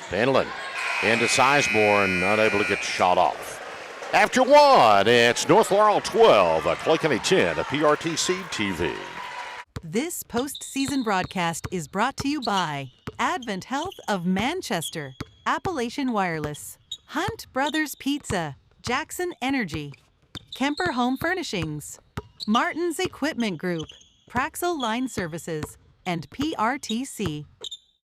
Penland into Sizemore and unable to get the shot off. After 1, it's North Laurel 12, Clay County 10, a PRTC TV. This postseason broadcast is brought to you by Advent Health of Manchester, Appalachian Wireless, Hunt Brothers Pizza, Jackson Energy, Kemper Home Furnishings, Martin's Equipment Group, Praxel Line Services, and PRTC.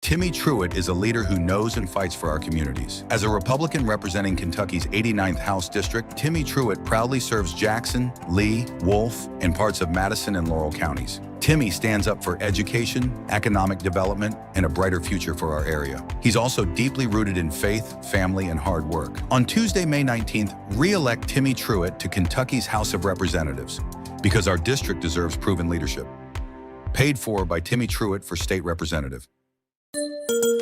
Timmy Truitt is a leader who knows and fights for our communities. As a Republican representing Kentucky's 89th House District, Timmy Truitt proudly serves Jackson, Lee, Wolfe, and parts of Madison and Laurel counties. Timmy stands up for education, economic development, and a brighter future for our area. He's also deeply rooted in faith, family, and hard work. On Tuesday, May 19th, re-elect Timmy Truitt to Kentucky's House of Representatives, because our district deserves proven leadership. Paid for by Timmy Truitt for State Representative.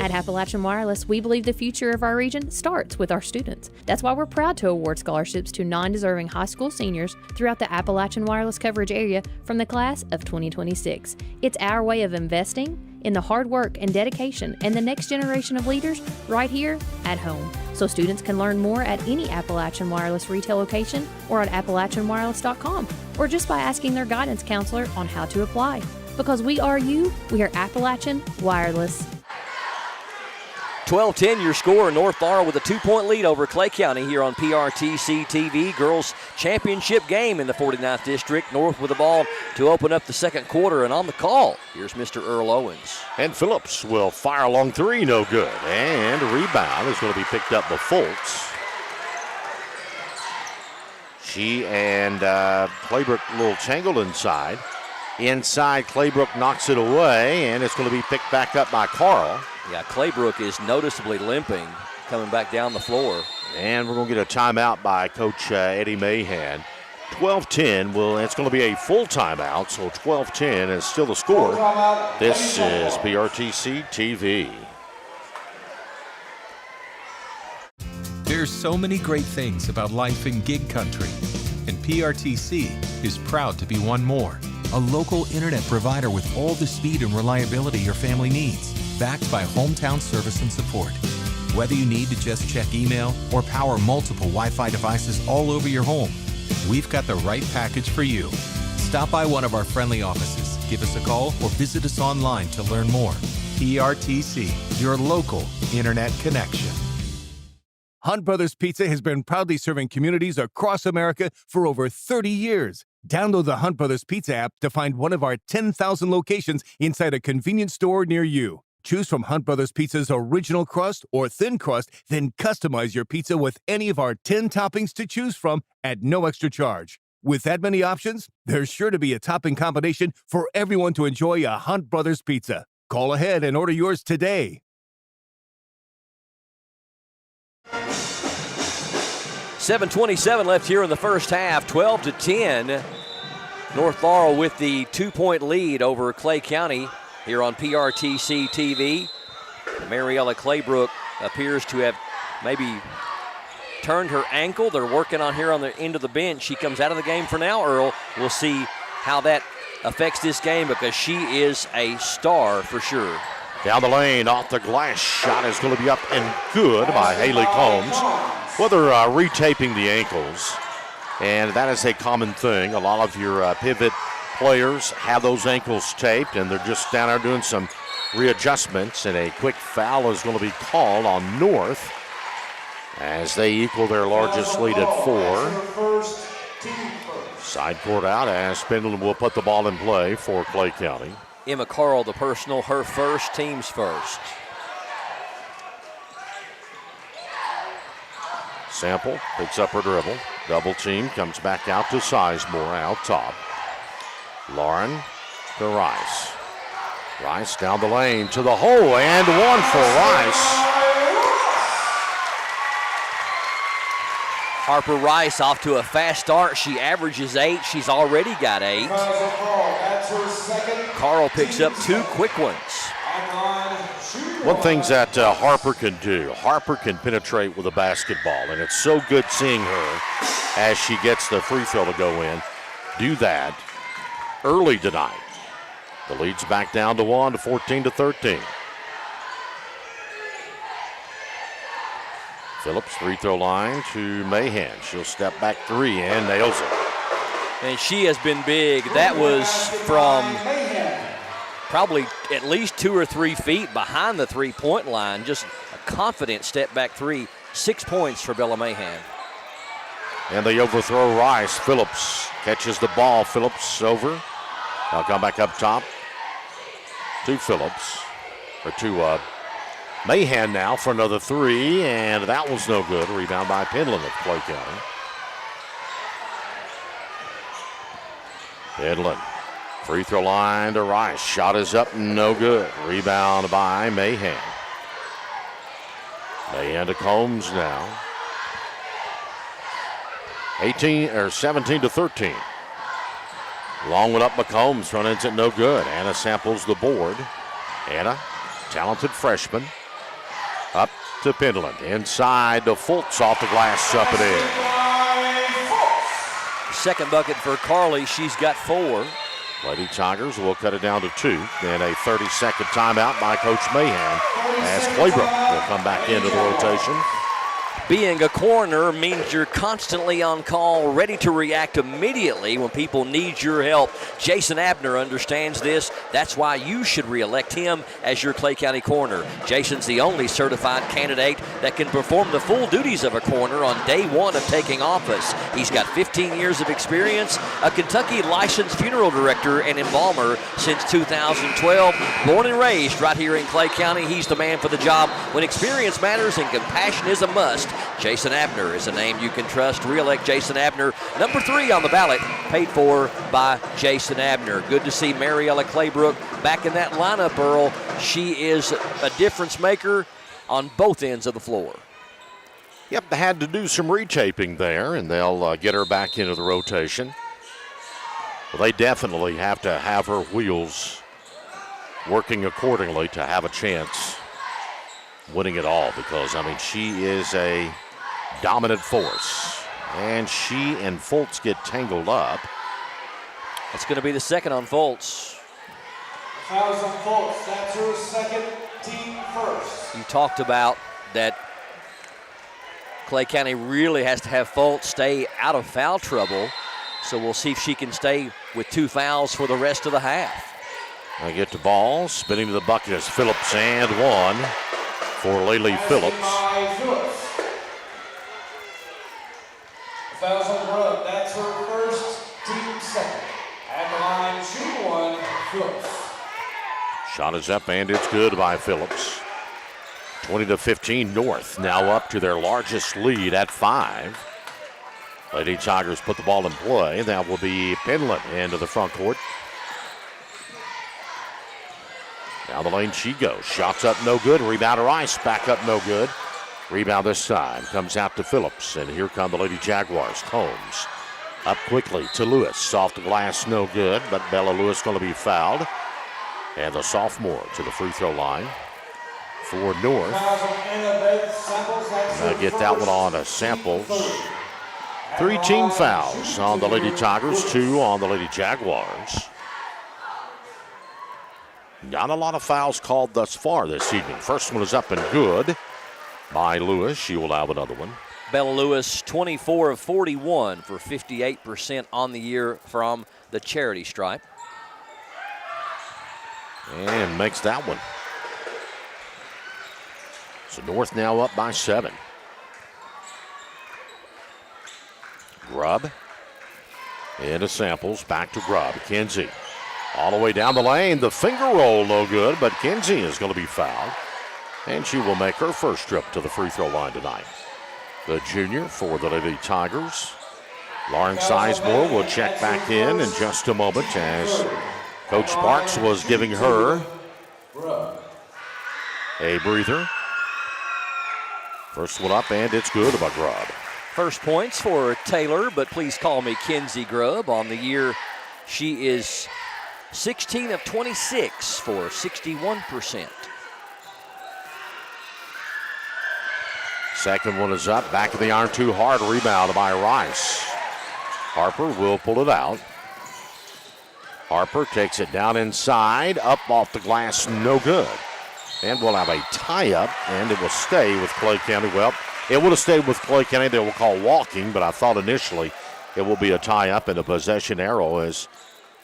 At Appalachian Wireless, we believe the future of our region starts with our students. That's why we're proud to award scholarships to non-deserving high school seniors throughout the Appalachian Wireless coverage area from the class of 2026. It's our way of investing in the hard work and dedication and the next generation of leaders right here at home. So students can learn more at any Appalachian Wireless retail location or at AppalachianWireless.com, or just by asking their guidance counselor on how to apply. Because we are you, we are Appalachian Wireless. 12-10 your score. North Laurel with a 2-point lead over Clay County here on PRTC TV. Girls championship game in the 49th district. North with the ball to open up the second quarter, and on the call, here's Mr. Earl Owens. And Phillips will fire a long three, no good. And a rebound is going to be picked up by Fultz. She and Claybrook a little tangled inside. Inside, Claybrook knocks it away, and it's going to be picked back up by Carl. Yeah, Claybrook is noticeably limping coming back down the floor. And we're going to get a timeout by Coach Eddie Mahan. 12-10, it's going to be a full timeout, so 12-10 is still the score. This is PRTC TV. There's so many great things about life in gig country, and PRTC is proud to be one more. A local internet provider with all the speed and reliability your family needs, backed by hometown service and support. Whether you need to just check email or power multiple Wi-Fi devices all over your home, we've got the right package for you. Stop by one of our friendly offices, give us a call, or visit us online to learn more. PRTC, your local internet connection. Hunt Brothers Pizza has been proudly serving communities across America for over 30 years. Download the Hunt Brothers Pizza app to find one of our 10,000 locations inside a convenience store near you. Choose from Hunt Brothers Pizza's original crust or thin crust, then customize your pizza with any of our 10 toppings to choose from at no extra charge. With that many options, there's sure to be a topping combination for everyone to enjoy a Hunt Brothers Pizza. Call ahead and order yours today. 7:27 left here in the first half, 12-10. North Laurel with the 2-point lead over Clay County here on PRTC TV. Mariella Claybrook appears to have maybe turned her ankle. They're working on here on the end of the bench. She comes out of the game for now, Earl. We'll see how that affects this game because she is a star for sure. Down the lane, off the glass shot is going to be up and good by Haley Combs. Well, they're retaping the ankles, and that is a common thing. A lot of your pivot players have those ankles taped, and they're just down there doing some readjustments, and a quick foul is going to be called on North as they equal their largest lead at 4. Side court out as Pendleton will put the ball in play for Clay County. Emma Carl, the personal, her first, team's first. Sample picks up her dribble. Double team, comes back out to Sizemore out top. Lauren to Rice. Rice down the lane to the hole, and one for Rice. Harper Rice off to a fast start. She averages 8. She's already got 8. Carl picks up 2 quick ones. One thing that Harper can do, Harper can penetrate with a basketball, and it's so good seeing her as she gets the free throw to go in. Do that early tonight. The lead's back down to 1 to 14-13. Phillips, free throw line to Mahan. She'll step back 3 and nails it. And she has been big. That was from probably at least 2 or 3 feet behind the three-point line. Just a confident step back 3. 6 points for Bella Mahan. And they overthrow Rice. Phillips catches the ball. Phillips over. Now come back up top to Phillips, or to Mahan now for another 3, and that was no good. Rebound by Pendleton of Clay County. Pendleton, free throw line to Rice. Shot is up, no good. Rebound by Mahan. Mahan to Combs now. 17-13. Long one up by Combs, run into it, no good. Anna samples the board. Anna, talented freshman. Up to Pendleton. Inside to Fultz off the glass, up and in. Second bucket for Carly. She's got 4. Lady Tigers will cut it down to 2. Then a 30-second timeout by Coach Mahan as Claybrook will come back into the rotation. Being a corner means you're constantly on call, ready to react immediately when people need your help. Jason Abner understands this. That's why you should re-elect him as your Clay County corner. Jason's the only certified candidate that can perform the full duties of a corner on day 1 of taking office. He's got 15 years of experience, a Kentucky licensed funeral director and embalmer since 2012. Born and raised right here in Clay County, he's the man for the job when experience matters and compassion is a must. Jason Abner is a name you can trust. Re-elect Jason Abner, number 3 on the ballot, paid for by Jason Abner. Good to see Mariella Claybrook back in that lineup, Earl. She is a difference maker on both ends of the floor. Yep, they had to do some retaping there, and they'll get her back into the rotation. Well, they definitely have to have her wheels working accordingly to have a chance winning it all, because, I mean, she is a dominant force. And she and Fultz get tangled up. It's going to be the second on Fultz. Fouls on Fultz. That's her second, team first. You talked about that Clay County really has to have Fultz stay out of foul trouble. So we'll see if she can stay with 2 fouls for the rest of the half. I get the ball. Spinning to the bucket is Phillips, and 1 for Laylee Phillips. Fouls on Grubb. That's her first, team second. At the line, shooting 1, Phillips. Shot is up, and it's good by Phillips. 20-15 North, now up to their largest lead at 5. Lady Tigers put the ball in play. That will be Pendleton into the front court. Down the lane she goes. Shots up, no good. Rebound to Rice. Back up, no good. Rebound this time. Comes out to Phillips. And here come the Lady Jaguars. Combs up quickly to Lewis. Off the glass, no good. But Bella Lewis going to be fouled. And the sophomore to the free throw line for North. Now get that one on a Samples. 3 team fouls on the Lady Tigers, 2 on the Lady Jaguars. Not a lot of fouls called thus far this evening. First one is up and good by Lewis. She will have another one. Bella Lewis, 24 of 41 for 58% on the year from the charity stripe. And makes that one. So North now up by 7. Grubb into Samples, back to Grubb. Kinsey all the way down the lane. The finger roll, no good, but Kinsey is going to be fouled. And she will make her first trip to the free throw line tonight. The junior for the Lady Tigers. Lauren Sizemore will check back in just a moment as Coach Parks was giving her a breather. First one up, and it's good by Grubb. First points for Taylor, but please call me Kinsey Grubb. On the year, she is 16 of 26 for 61%. Second one is up. Back of the iron, too hard. Rebound by Rice. Harper will pull it out. Harper takes it down inside. Up off the glass, no good. And we'll have a tie-up, and it will stay with Clay County. Well, it would have stayed with Clay County. They will call walking, but I thought initially it will be a tie-up, and the possession arrow is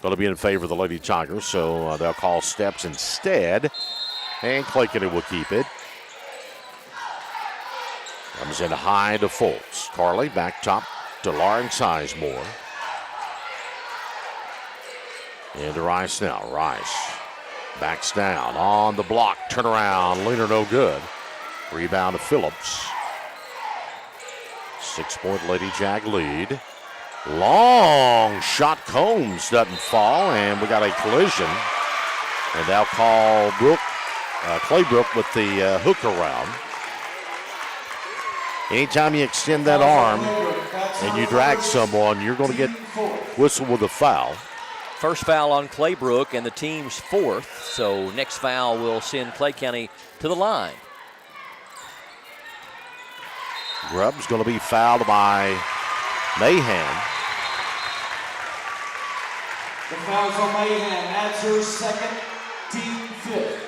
going to be in favor of the Lady Tigers, so they'll call steps instead, and Clay County will keep it. Comes in high to Fultz. Carly back top to Lauren Sizemore. Into Rice now. Rice backs down on the block. Turnaround. Leaner no good. Rebound to Phillips. 6-point Lady Jag lead. Long shot. Combs doesn't fall, and we got a collision. And they'll call Claybrook with the hook around. Anytime you extend that arm and you drag someone, you're going to get whistled with a foul. First foul on Claybrook and the team's 4th, so next foul will send Clay County to the line. Grubb's going to be fouled by Mahan. The foul's on Mahan. That's her second, team fifth.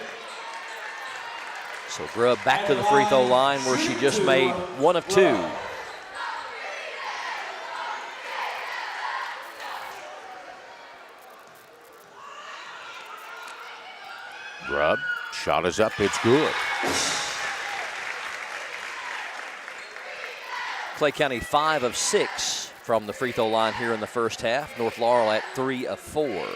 So Grubb back to the free throw line where she just made one of two. Grubb, shot is up, it's good. Clay County 5 of 6 from the free throw line here in the first half. North Laurel at 3 of 4.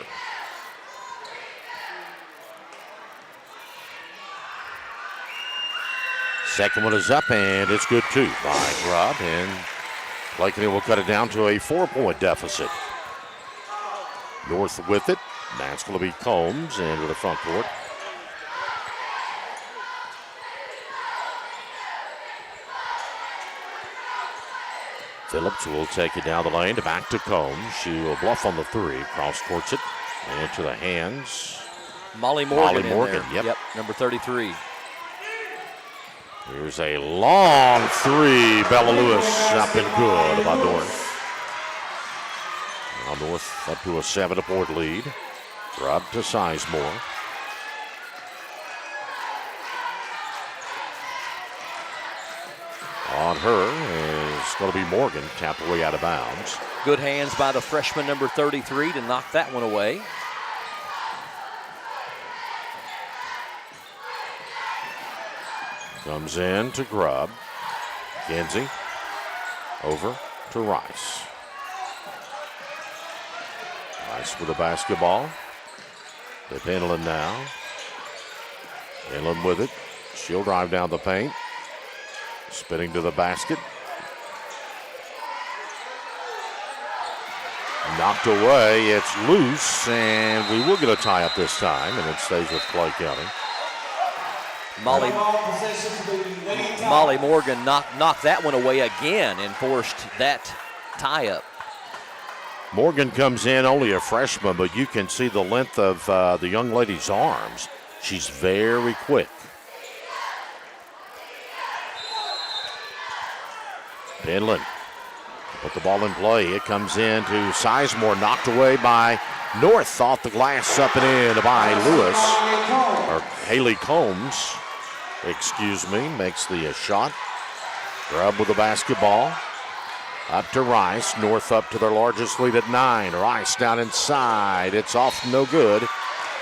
Second one is up, and it's good too by Grubb, and Clay County will cut it down to a 4-point deficit. North with it. That's going to be Combs into the front court. Phillips will take it down the lane to back to Combs. She will bluff on the three, cross courts it, and to the hands. Molly Morgan. Yep, number 33. Here's a long three. Bella Lewis up and good by North. Now North up to a 7-point lead. Grubb to Sizemore. On her is going to be Morgan, tapped away out of bounds. Good hands by the freshman number 33 to knock that one away. Comes in to Grubb. Genzie over to Rice. Rice with the basketball. To Penland now. Penland with it. She'll drive down the paint. Spinning to the basket. Knocked away. It's loose, and we will get a tie up this time, and it stays with Clay County. Molly Morgan knocked that one away again and forced that tie up. Morgan comes in, only a freshman, but you can see the length of the young lady's arms. She's very quick. Penland put the ball in play. It comes in to Sizemore, knocked away by North, off the glass, up and in by Lewis, or Haley Combs, excuse me, makes the shot. Grubb with the basketball. Up to Rice. North up to their largest lead at 9. Rice down inside. It's off, no good.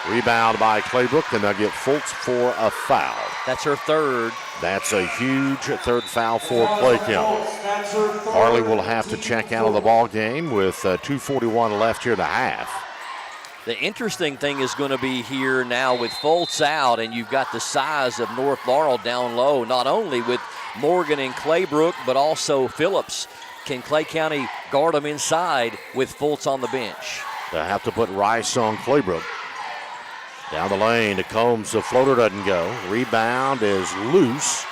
Rebound by Claybrook, and they'll get Fultz for a foul. That's her third. That's a huge third foul for Clay County. Harley will have to check out of the ball game with 2:41 left here in the half. The interesting thing is going to be here now with Fultz out, and you've got the size of North Laurel down low, not only with Morgan and Claybrook, but also Phillips. Can Clay County guard them inside with Fultz on the bench? They'll have to put Rice on Claybrook. Down the lane to Combs. The floater doesn't go. Rebound is loose.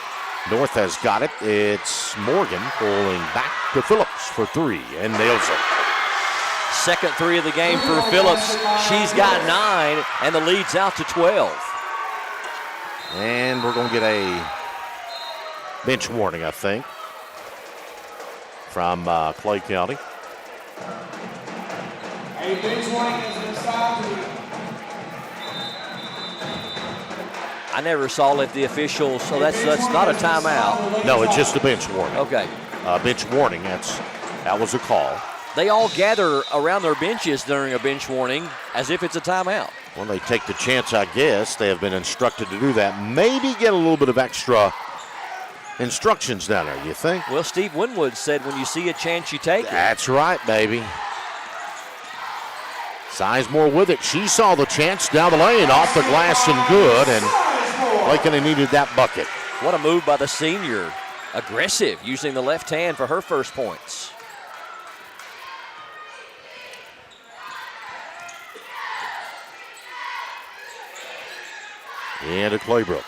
North has got it. It's Morgan pulling back to Phillips for three and nails it. Second three of the game for Phillips. She's got 9, and the lead's out to 12. And we're going to get a bench warning, I think, from Clay County. A bench warning has been stopped. I never saw if the officials, so that's not a timeout. No, it's just a bench warning. Okay. Bench warning, that was a call. They all gather around their benches during a bench warning as if it's a timeout. Well, they take the chance, I guess. They have been instructed to do that. Maybe get a little bit of extra instructions down there, you think? Well, Steve Winwood said when you see a chance, you take it. That's right, baby. Sizemore with it. She saw the chance down the lane, off the glass and good, and Clay County needed that bucket. What a move by the senior. Aggressive, using the left hand for her first points. And to Claybrook.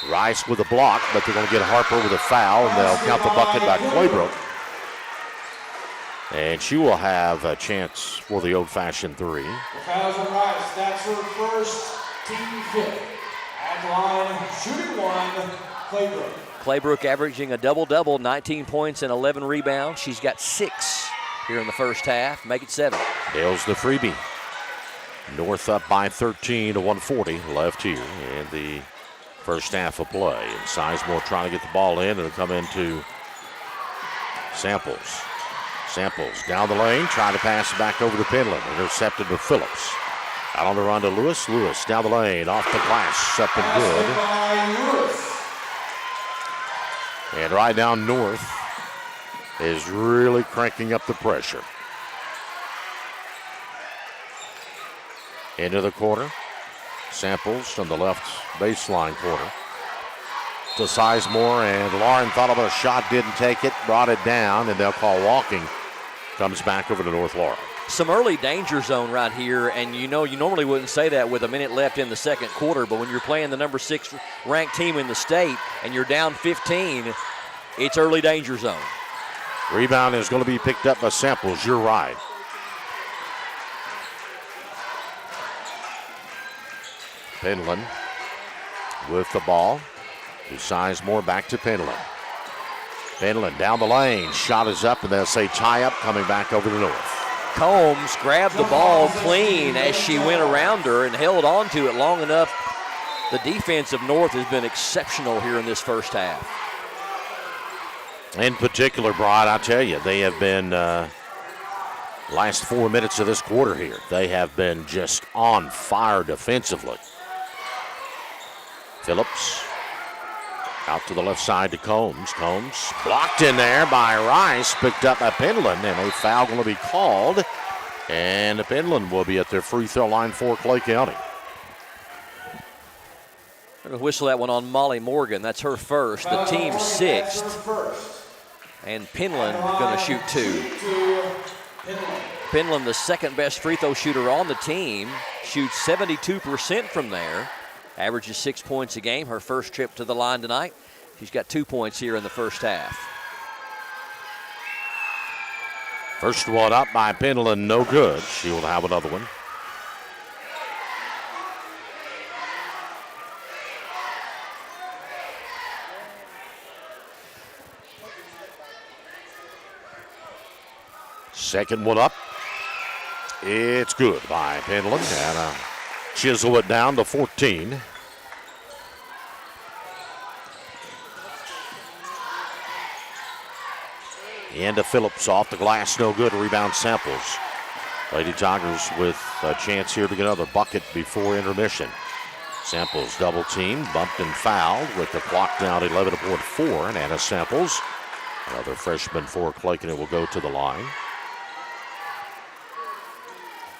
Rice with a block, but they're going to get Harper with a foul, and they'll count the bucket by Claybrook. And she will have a chance for the old-fashioned three. The foul's on Rice. That's her first, team fifth. At the line, shooting one, Claybrook. Claybrook averaging a double-double, 19 points and 11 rebounds. She's got 6 here in the first half. Make it 7. Nails the freebie. North up by 13 to 140 left here in the first half of play. And Sizemore trying to get the ball in, and it'll come into Samples. Samples down the lane, trying to pass it back over to Penland. Intercepted to Phillips. Out on the run to Lewis. Lewis down the lane, off the glass, up and good. And right now, North is really cranking up the pressure. Into the corner. Samples from the left baseline corner. To Sizemore, and Lauren thought about a shot, didn't take it, brought it down, and they'll call walking. Comes back over to North Laurel. Some early danger zone right here, and you normally wouldn't say that with a minute left in the second quarter, but when you're playing the number 6 ranked team in the state and you're down 15, it's early danger zone. Rebound is going to be picked up by Samples. You're right. Penland with the ball. To Sizemore, back to Penland. Penland down the lane. Shot is up, and they'll say tie up, coming back over to North. Combs grabbed the ball clean as she went around her and held on to it long enough. The defense of North has been exceptional here in this first half. In particular, Brian, I tell you, they have been, last 4 minutes of this quarter here, they have been just on fire defensively. Phillips out to the left side to Combs. Combs blocked in there by Rice, picked up by Penland, and a foul going to be called. And Penland will be at their free throw line for Clay County. They're going to whistle that one on Molly Morgan. That's her first, the team's 6th. And Penland going to shoot 2. Penland, the second best free throw shooter on the team, shoots 72% from there. Averages 6 points a game. Her first trip to the line tonight. She's got 2 points here in the first half. First one up by Penland, no good. She will have another one. Second one up. It's good by Penland. And chisel it down to 14. Into Phillips off the glass, no good. Rebound Samples. Lady Tigers with a chance here to get another bucket before intermission. Samples double team, bumped and fouled with the clock down 11-4. And Anna Samples, another freshman for Clay County, will go to the line.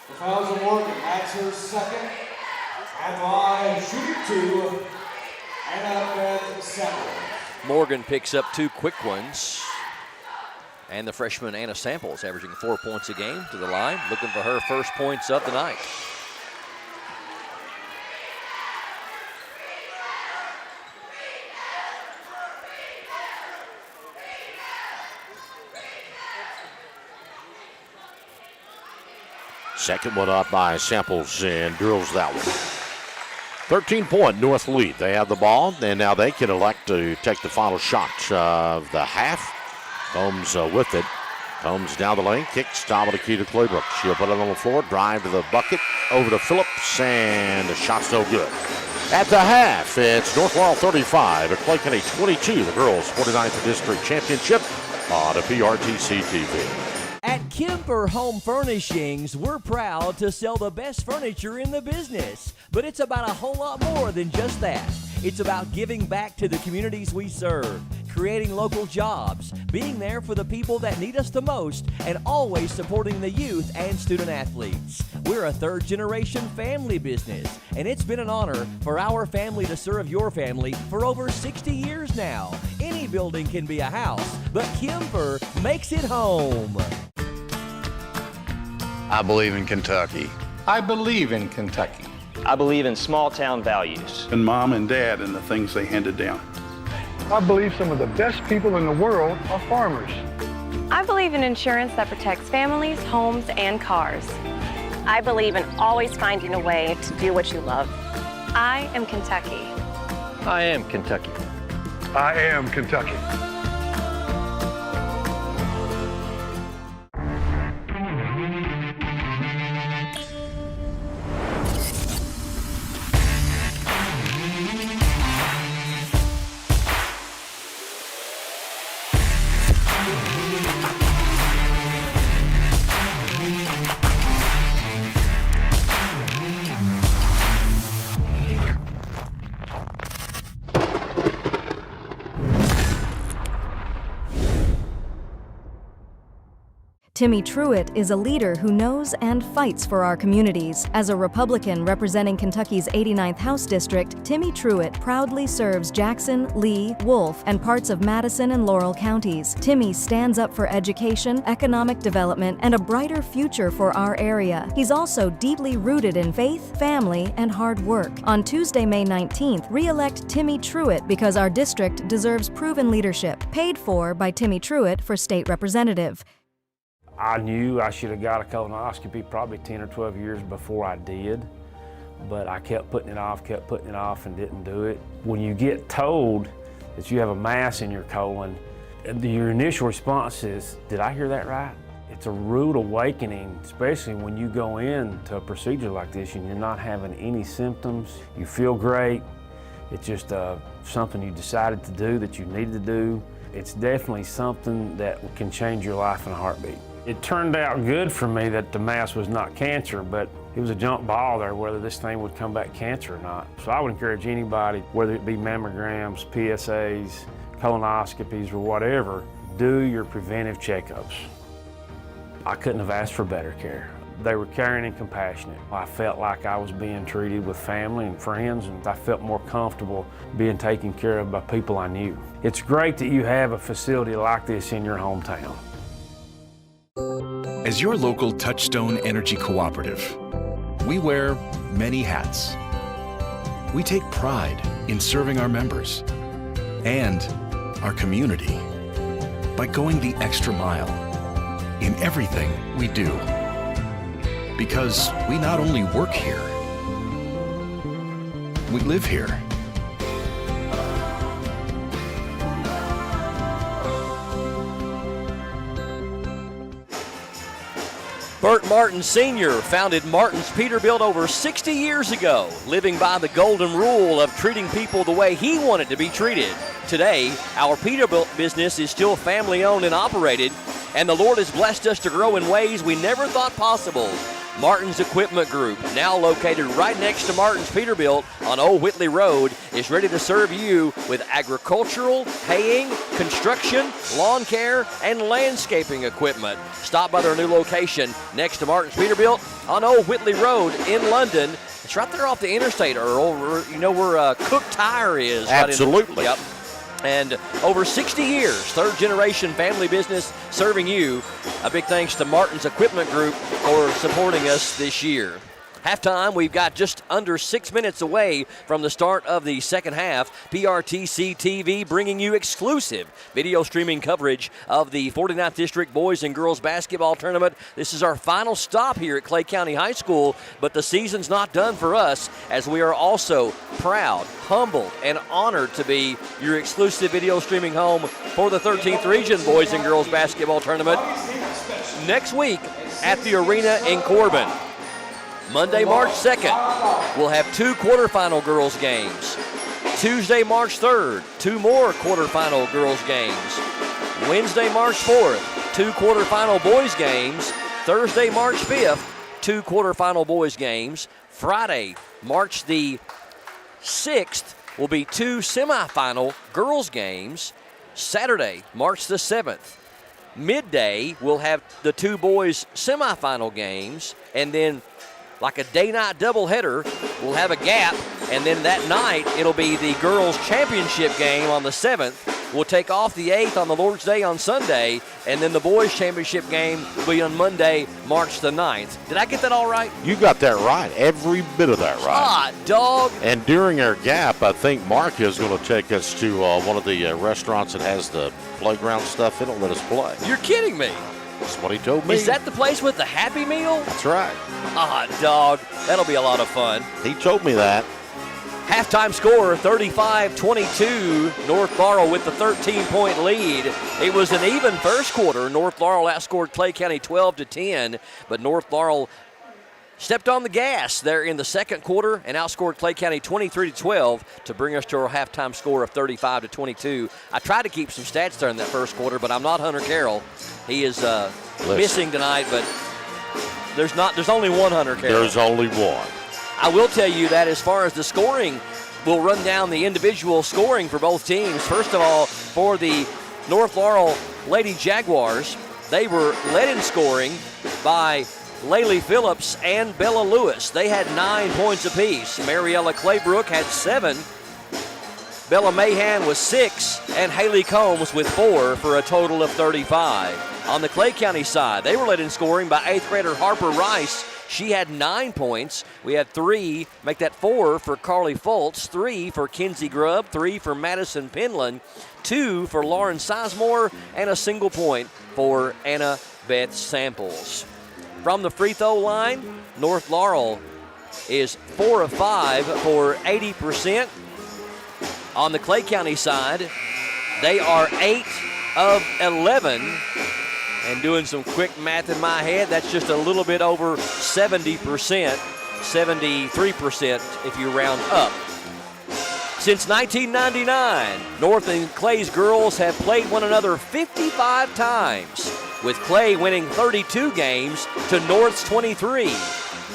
The fouls of Morgan, that's her second. At line, shooting 2. Anna Samples. Morgan picks up 2 quick ones. And the freshman Anna Samples averaging 4 points a game to the line, looking for her first points of the night. Second one up by Samples and drills that one. 13-point North lead. They have the ball, and now they can elect to take the final shot of the half. Combs with it. Combs down the lane, kicks, top of the key to Claybrook. She'll put it on the floor, drive to the bucket, over to Phillips, and the shot's no good. At the half, it's North Laurel 35, Clay County 22, the girls' 49th District Championship on a PRTC TV. At Kemper Home Furnishings, we're proud to sell the best furniture in the business. But it's about a whole lot more than just that. It's about giving back to the communities we serve, creating local jobs, being there for the people that need us the most, and always supporting the youth and student athletes. We're a third-generation family business, and it's been an honor for our family to serve your family for over 60 years now. Any building can be a house, but Kemper makes it home. I believe in Kentucky. I believe in Kentucky. I believe in small town values. And mom and dad and the things they handed down. I believe some of the best people in the world are farmers. I believe in insurance that protects families, homes, and cars. I believe in always finding a way to do what you love. I am Kentucky. I am Kentucky. I am Kentucky. Timmy Truitt is a leader who knows and fights for our communities. As a Republican representing Kentucky's 89th House District, Timmy Truitt proudly serves Jackson, Lee, Wolfe, and parts of Madison and Laurel counties. Timmy stands up for education, economic development, and a brighter future for our area. He's also deeply rooted in faith, family, and hard work. On Tuesday, May 19th, re-elect Timmy Truitt because our district deserves proven leadership. Paid for by Timmy Truitt for state representative. I knew I should have got a colonoscopy probably 10 or 12 years before I did, but I kept putting it off, and didn't do it. When you get told that you have a mass in your colon, your initial response is, did I hear that right? It's a rude awakening, especially when you go into a procedure like this and you're not having any symptoms. You feel great. It's just something you decided to do, that you needed to do. It's definitely something that can change your life in a heartbeat. It turned out good for me that the mass was not cancer, but it was a jump ball there whether this thing would come back cancer or not. So I would encourage anybody, whether it be mammograms, PSAs, colonoscopies, or whatever, do your preventive checkups. I couldn't have asked for better care. They were caring and compassionate. I felt like I was being treated with family and friends, and I felt more comfortable being taken care of by people I knew. It's great that you have a facility like this in your hometown. As your local Touchstone Energy Cooperative, we wear many hats. We take pride in serving our members and our community by going the extra mile in everything we do. Because we not only work here, we live here. Bert Martin Sr. founded Martin's Peterbilt over 60 years ago, living by the golden rule of treating people the way he wanted to be treated. Today, our Peterbilt business is still family-owned and operated, and the Lord has blessed us to grow in ways we never thought possible. Martin's Equipment Group, now located right next to Martin's Peterbilt on Old Whitley Road, is ready to serve you with agricultural, haying, construction, lawn care, and landscaping equipment. Stop by their new location next to Martin's Peterbilt on Old Whitley Road in London. It's right there off the interstate, Earl. You know where Cook Tire is. Absolutely. Right in, yep. And over 60 years, third-generation family business serving you. A big thanks to Martin's Equipment Group for supporting us this year. Halftime, we've got just under 6 minutes away from the start of the second half. PRTC TV bringing you exclusive video streaming coverage of the 49th District Boys and Girls Basketball Tournament. This is our final stop here at Clay County High School, but the season's not done for us, as we are also proud, humbled, and honored to be your exclusive video streaming home for the 13th Region Boys and Girls Basketball Tournament next week at the arena in Corbin. Monday, March 2nd, we'll have 2 quarterfinal girls games. Tuesday, March 3rd, 2 more quarterfinal girls games. Wednesday, March 4th, 2 quarterfinal boys games. Thursday, March 5th, 2 quarterfinal boys games. Friday, March the 6th, will be 2 semifinal girls games. Saturday, March the 7th, midday, we'll have the 2 boys semifinal games, and then like a day-night doubleheader, we'll have a gap, and then that night it'll be the girls' championship game on the 7th. We'll take off the 8th on the Lord's Day on Sunday, and then the boys' championship game will be on Monday, March the 9th. Did I get that all right? You got that right, every bit of that right. Ah, dog. And during our gap, I think Mark is going to take us to one of the restaurants that has the playground stuff. It'll let us play. You're kidding me. That's what he told me. Is that the place with the Happy Meal? That's right. Ah, dog. That'll be a lot of fun. He told me that. Halftime score, 35-22. North Laurel with the 13-point lead. It was an even first quarter. North Laurel outscored Clay County 12-10, but North Laurel stepped on the gas there in the second quarter and outscored Clay County 23-12 to bring us to our halftime score of 35-22. I tried to keep some stats there in that first quarter, but I'm not Hunter Carroll. He is missing tonight, but there's only one Hunter Carroll. There's only one. I will tell you that as far as the scoring, we'll run down the individual scoring for both teams. First of all, for the North Laurel Lady Jaguars, they were led in scoring by Laylee Phillips and Bella Lewis. They had 9 points apiece. Mariella Claybrook had 7. Bella Mahan was 6, and Haley Combs with 4 for a total of 35. On the Clay County side, they were led in scoring by 8th grader Harper Rice. She had 9 points. We had 3, make that 4 for Carly Foltz, 3 for Kinsey Grubb, 3 for Madison Penland, 2 for Lauren Sizemore, and a single point for Anna Beth Samples. From the free throw line, North Laurel is 4 of 5 for 80%. On the Clay County side, they are 8 of 11. And doing some quick math in my head, that's just a little bit over 70%, 73% if you round up. Since 1999, North and Clay's girls have played one another 55 times, with Clay winning 32 games to North's 23.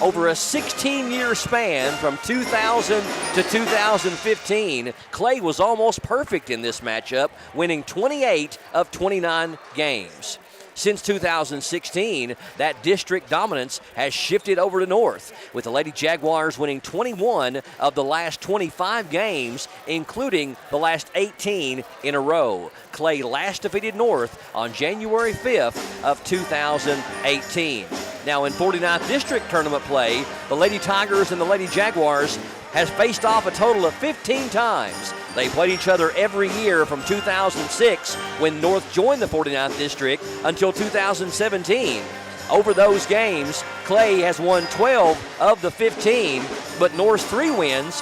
Over a 16-year span from 2000 to 2015, Clay was almost perfect in this matchup, winning 28 of 29 games. Since 2016, that district dominance has shifted over to North, with the Lady Jaguars winning 21 of the last 25 games, including the last 18 in a row. Clay last defeated North on January 5th of 2018. Now in 49th District tournament play, the Lady Tigers and the Lady Jaguars has faced off a total of 15 times. They played each other every year from 2006 when North joined the 49th District until 2017. Over those games, Clay has won 12 of the 15, but North's 3 wins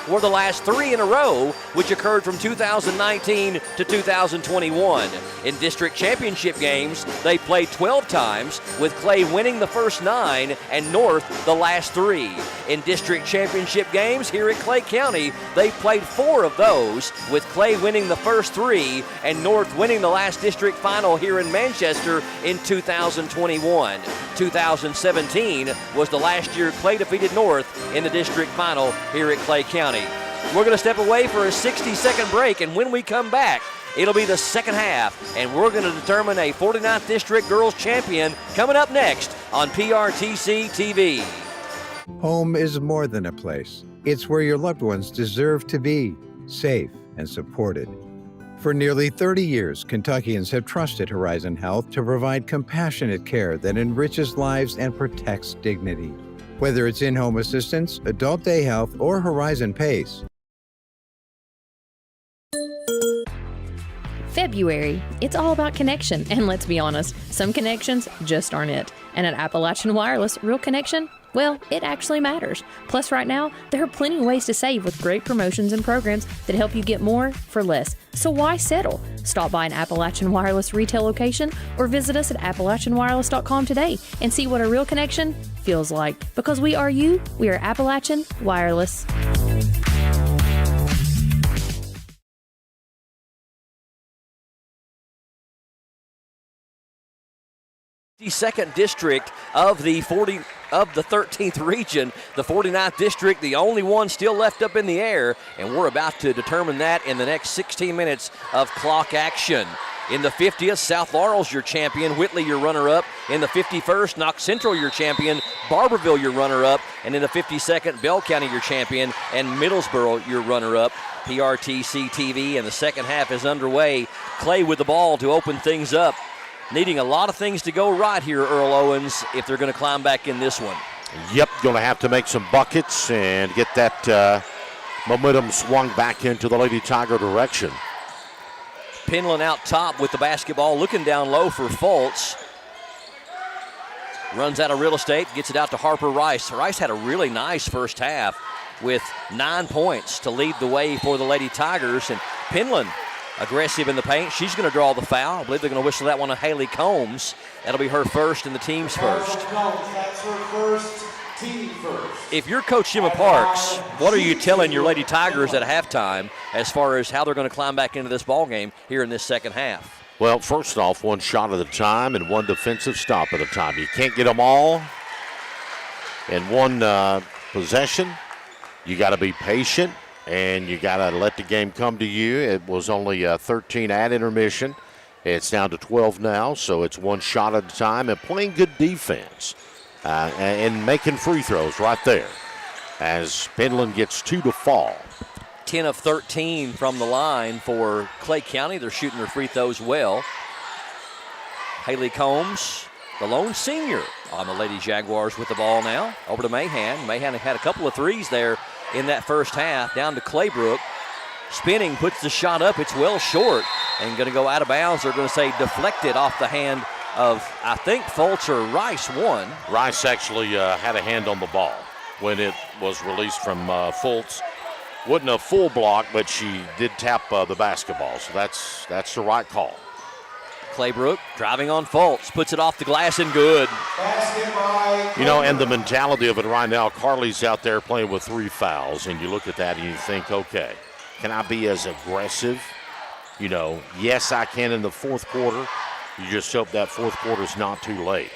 were the last 3 in a row, which occurred from 2019 to 2021. In district championship games, they played 12 times, with Clay winning the first 9 and North the last 3. In district championship games here at Clay County, they played 4 of those, with Clay winning the first 3 and North winning the last district final here in Manchester in 2021. 2017 was the last year Clay defeated North in the district final here at Clay County. We're going to step away for a 60-second break, and when we come back, it'll be the second half, and we're going to determine a 49th District Girls Champion coming up next on PRTC TV. Home is more than a place. It's where your loved ones deserve to be, safe and supported. For nearly 30 years, Kentuckians have trusted Horizon Health to provide compassionate care that enriches lives and protects dignity. Whether it's in-home assistance, adult day health, or Horizon PACE. February, it's all about connection, and let's be honest, some connections just aren't it. And at Appalachian Wireless, real connection, well, it actually matters. Plus, right now, there are plenty of ways to save with great promotions and programs that help you get more for less. So why settle? Stop by an Appalachian Wireless retail location or visit us at AppalachianWireless.com today and see what a real connection feels like. Because we are you, we are Appalachian Wireless. Second district of the 13th region, the 49th district, the only one still left up in the air, and we're about to determine that in the next 16 minutes of clock action. In the 50th, South Laurel's your champion, Whitley your runner-up. In the 51st, Knox Central your champion, Barberville your runner-up, and in the 52nd, Bell County your champion, and Middlesboro your runner-up. PRTC TV, and the second half is underway. Clay with the ball to open things up. Needing a lot of things to go right here, Earl Owens, if they're going to climb back in this one. Yep, going to have to make some buckets and get that momentum swung back into the Lady Tiger direction. Penland out top with the basketball, looking down low for Foltz. Runs out of real estate, gets it out to Harper Rice. Rice had a really nice first half. with 9 points to lead the way for the Lady Tigers. And Penland aggressive in the paint. She's going to draw the foul. I believe they're going to whistle that one to Haley Combs. That'll be her first and the team's first. That's her first, team first. If you're Coach Emma Parks, what are you telling your Lady Tigers at halftime as far as how they're going to climb back into this ball game here in this second half? Well, first off, one shot at a time and one defensive stop at a time. You can't get them all in one possession. You got to be patient, and you got to let the game come to you. It was only 13 at intermission. It's down to 12 now, so it's one shot at a time and playing good defense and making free throws right there as Penland gets 2 to fall. 10 of 13 from the line for Clay County. They're shooting their free throws well. Haley Combs, the lone senior on the Lady Jaguars with the ball now. Over to Mahan. Mahan had a couple of threes there in that first half. Down to Claybrook. Spinning, puts the shot up. It's well short and going to go out of bounds. They're going to say deflected off the hand of, I think, Fultz or Rice won. Rice actually had a hand on the ball when it was released from Fultz. Wasn't a full block, but she did tap the basketball, so that's the right call. Claybrook driving on Fultz, puts it off the glass and good. You know, and the mentality of it right now, Carly's out there playing with 3 fouls, and you look at that and you think, okay, can I be as aggressive? You know, yes, I can in the fourth quarter. You just hope that fourth quarter's not too late.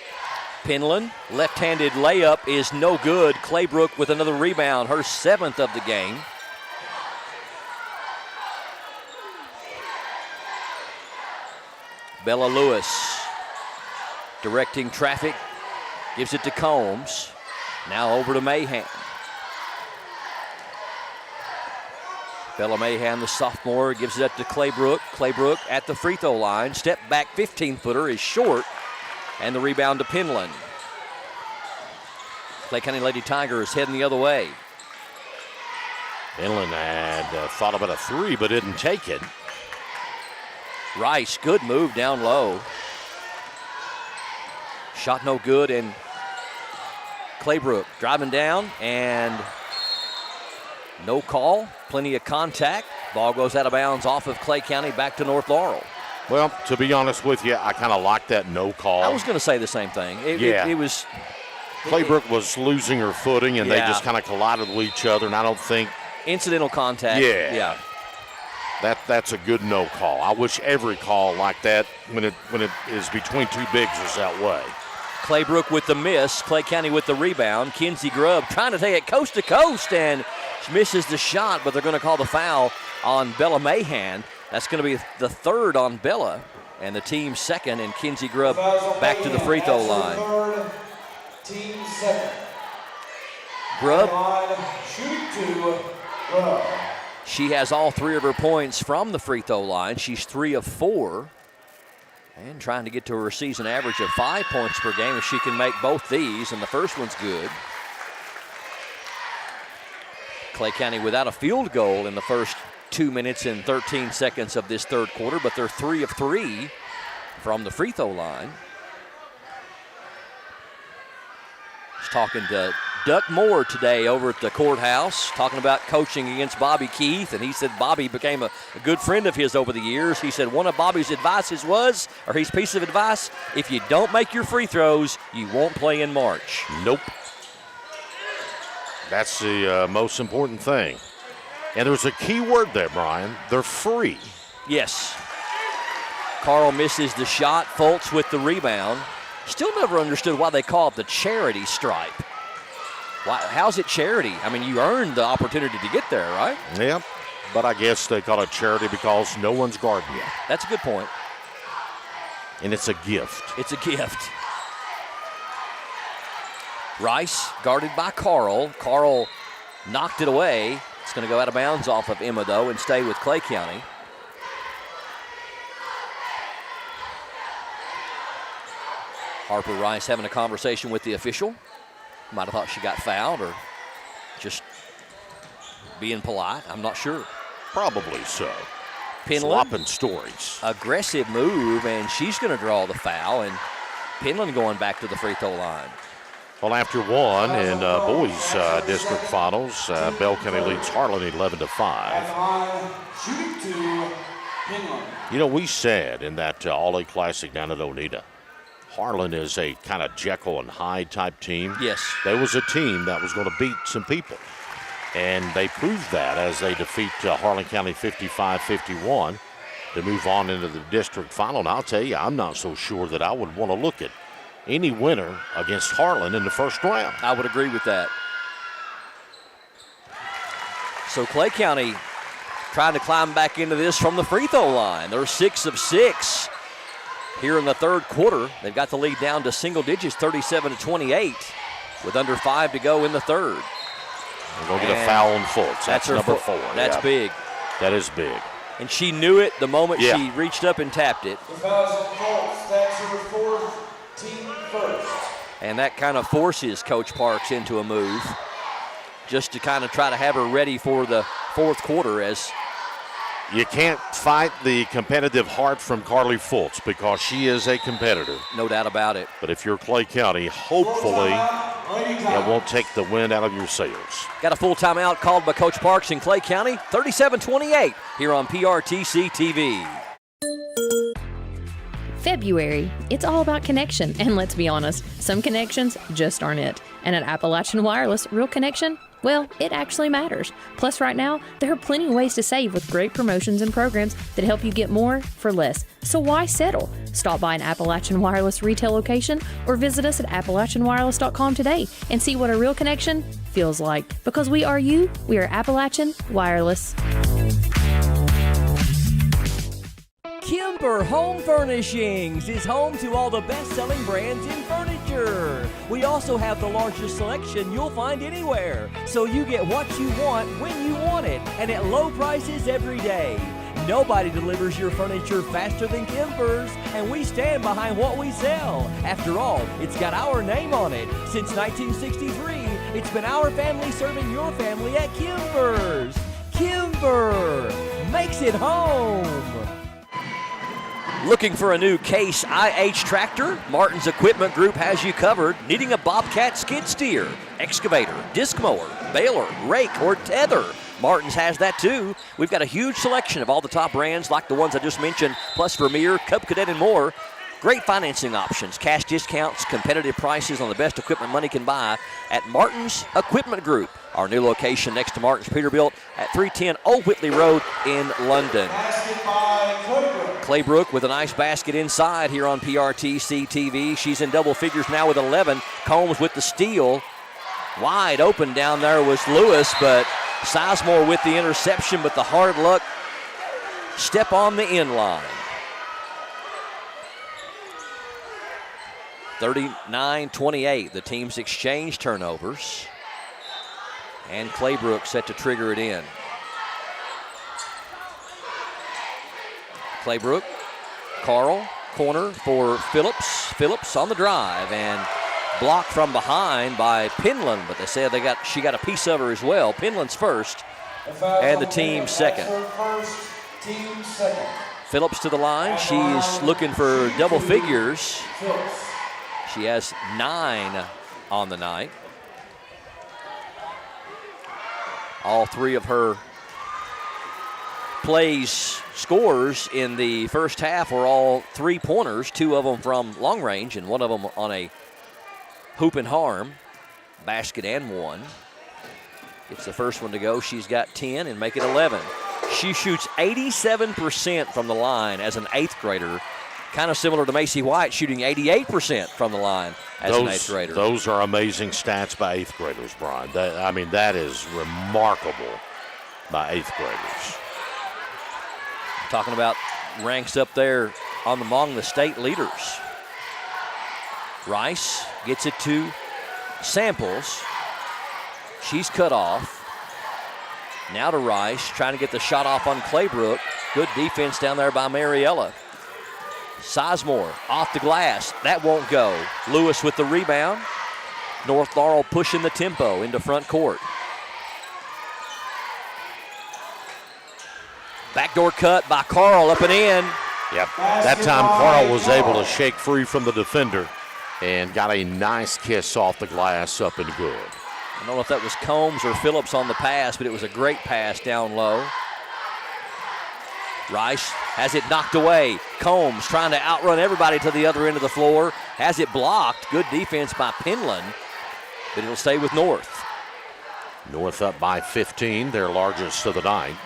Penland, left-handed layup is no good. Claybrook with another rebound, her 7th of the game. Bella Lewis directing traffic, gives it to Combs. Now over to Mahan. Bella Mahan, the sophomore, gives it up to Claybrook. Claybrook at the free throw line. Step back 15-footer is short. And the rebound to Penland. Clay County Lady Tigers heading the other way. Penland had thought about a 3, but didn't take it. Rice, good move down low. Shot no good, and Claybrook driving down, and no call. Plenty of contact. Ball goes out of bounds off of Clay County back to North Laurel. Well, to be honest with you, I kind of like that no call. I was going to say the same thing. It was. Claybrook was losing her footing, and they just kind of collided with each other, and I don't think. Incidental contact. Yeah. That's a good no call. I wish every call like that when it is between 2 bigs is that way. Claybrook with the miss. Clay County with the rebound. Kinsey Grubb trying to take it coast to coast, and she misses the shot, but they're going to call the foul on Bella Mahan. That's going to be the 3rd on Bella, and the team's 2nd, and Kinsey Grubb back to the free throw line. Team 7. Grubb. Shoot to Grubb. She has all 3 of her points from the free throw line. She's 3 of 4. And trying to get to her season average of 5 points per game if she can make both these, and the first one's good. Clay County without a field goal in the first 2 minutes and 13 seconds of this third quarter, but they're 3 of 3 from the free throw line. Just talking to Duck Moore today over at the courthouse, talking about coaching against Bobby Keith, and he said Bobby became a good friend of his over the years. He said one of Bobby's advices was, or his piece of advice, if you don't make your free throws, you won't play in March. Nope. That's the most important thing. And there's a key word there, Brian. They're free. Yes. Carl misses the shot. Fultz with the rebound. Still never understood why they call it the charity stripe. Why, how's it charity? I mean, you earned the opportunity to get there, right? Yep. But I guess they call it charity because no one's guarding you. That's a good point. And it's a gift. It's a gift. Rice guarded by Carl. Carl knocked it away. It's going to go out of bounds off of Emma, though, and stay with Clay County. Harper Rice having a conversation with the official. Might have thought she got fouled or just being polite. I'm not sure. Probably so. Penland. Swapping stories. Aggressive move, and she's going to draw the foul, and Penland going back to the free throw line. Well, after one in boys district finals, Bell County leads Harlan 11-5. Shooting 2, Pinland. You know, we said in that All-A Classic down at Oneida, Harlan is a kind of Jekyll and Hyde type team. Yes. There was a team that was going to beat some people. And they proved that as they defeat Harlan County 55-51 to move on into the district final. And I'll tell you, I'm not so sure that I would want to look at any winner against Harlan in the first round. I would agree with that. So Clay County trying to climb back into this from the free throw line. They're 6 of 6 here in the third quarter. They've got the lead down to single digits, 37-28, with under 5 to go in the third. They're going to get a foul on Fultz. That's number 4. That's big. That is big. And she knew it the moment she reached up and tapped it. Because of Fultz, that's her 4th team first. And that kind of forces Coach Parks into a move just to kind of try to have her ready for the fourth quarter. As you can't fight the competitive heart from Carly Fultz because she is a competitor. No doubt about it. But if you're Clay County, hopefully it won't take the wind out of your sails. Got a full timeout called by Coach Parks in Clay County, 37-28 here on PRTC TV. February, it's all about connection, and let's be honest, some connections just aren't it. And at Appalachian Wireless, real connection, well, it actually matters. Plus, right now, there are plenty of ways to save with great promotions and programs that help you get more for less. So why settle? Stop by an Appalachian Wireless retail location or visit us at AppalachianWireless.com today and see what a real connection feels like. Because we are you, we are Appalachian Wireless. Kemper Home Furnishings is home to all the best-selling brands in furniture. We also have the largest selection you'll find anywhere, so you get what you want when you want it and at low prices every day. Nobody delivers your furniture faster than Kemper's, and we stand behind what we sell. After all, it's got our name on it. Since 1963, it's been our family serving your family at Kemper's. Kemper makes it home. Looking for a new Case IH tractor? Martin's Equipment Group has you covered. Needing a Bobcat skid steer, excavator, disc mower, baler, rake, or tether? Martin's has that too. We've got a huge selection of all the top brands like the ones I just mentioned, plus Vermeer, Cub Cadet, and more. Great financing options, cash discounts, competitive prices on the best equipment money can buy at Martin's Equipment Group. Our new location next to Martin's Peterbilt at 310 Old Whitley Road in London. Claybrook with a nice basket inside here on PRTC TV. She's in double figures now with 11. Combs with the steal. Wide open down there was Lewis, but Sizemore with the interception, but the hard luck step on the end line. 39-28, the teams exchange turnovers. And Claybrook set to trigger it in. Claybrook, Carl, corner for Phillips. Phillips on the drive and blocked from behind by Pinland, but they said she got a piece of her as well. Pinland's first and the team second. Phillips to the line. She's looking for double figures. She has 9 on the night. All 3 of her scores in the first half were all 3-pointers, 2 of them from long range and 1 of them on a hoop and harm, basket and 1. Gets the first one to go. She's got 10 and make it 11. She shoots 87% from the line as an 8th grader, kind of similar to Macy White shooting 88% from the line as an 8th grader. Those are amazing stats by 8th graders, Brian. That is remarkable by 8th graders. Talking about ranks up there among the state leaders. Rice gets it to Samples. She's cut off. Now to Rice, trying to get the shot off on Claybrook. Good defense down there by Mariella. Sizemore off the glass. That won't go. Lewis with the rebound. North Laurel pushing the tempo into front court. Backdoor cut by Carl up and in. Yep. That time Carl was able to shake free from the defender and got a nice kiss off the glass up and good. I don't know if that was Combs or Phillips on the pass, but it was a great pass down low. Rice has it knocked away. Combs trying to outrun everybody to the other end of the floor. Has it blocked. Good defense by Penland, but it'll stay with North. North up by 15, their largest of the night.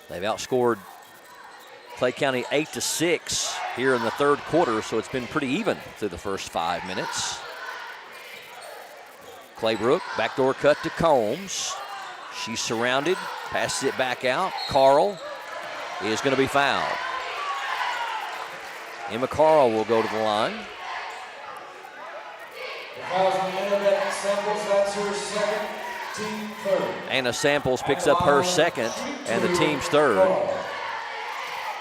They've outscored Clay County 8-6 here in the third quarter, so it's been pretty even through the first 5 minutes. Claybrook, backdoor cut to Combs. She's surrounded, passes it back out. Carl is going to be fouled. Emma Carl will go to the line. That's her second, team third. Anna Samples picks up her second and the team's third.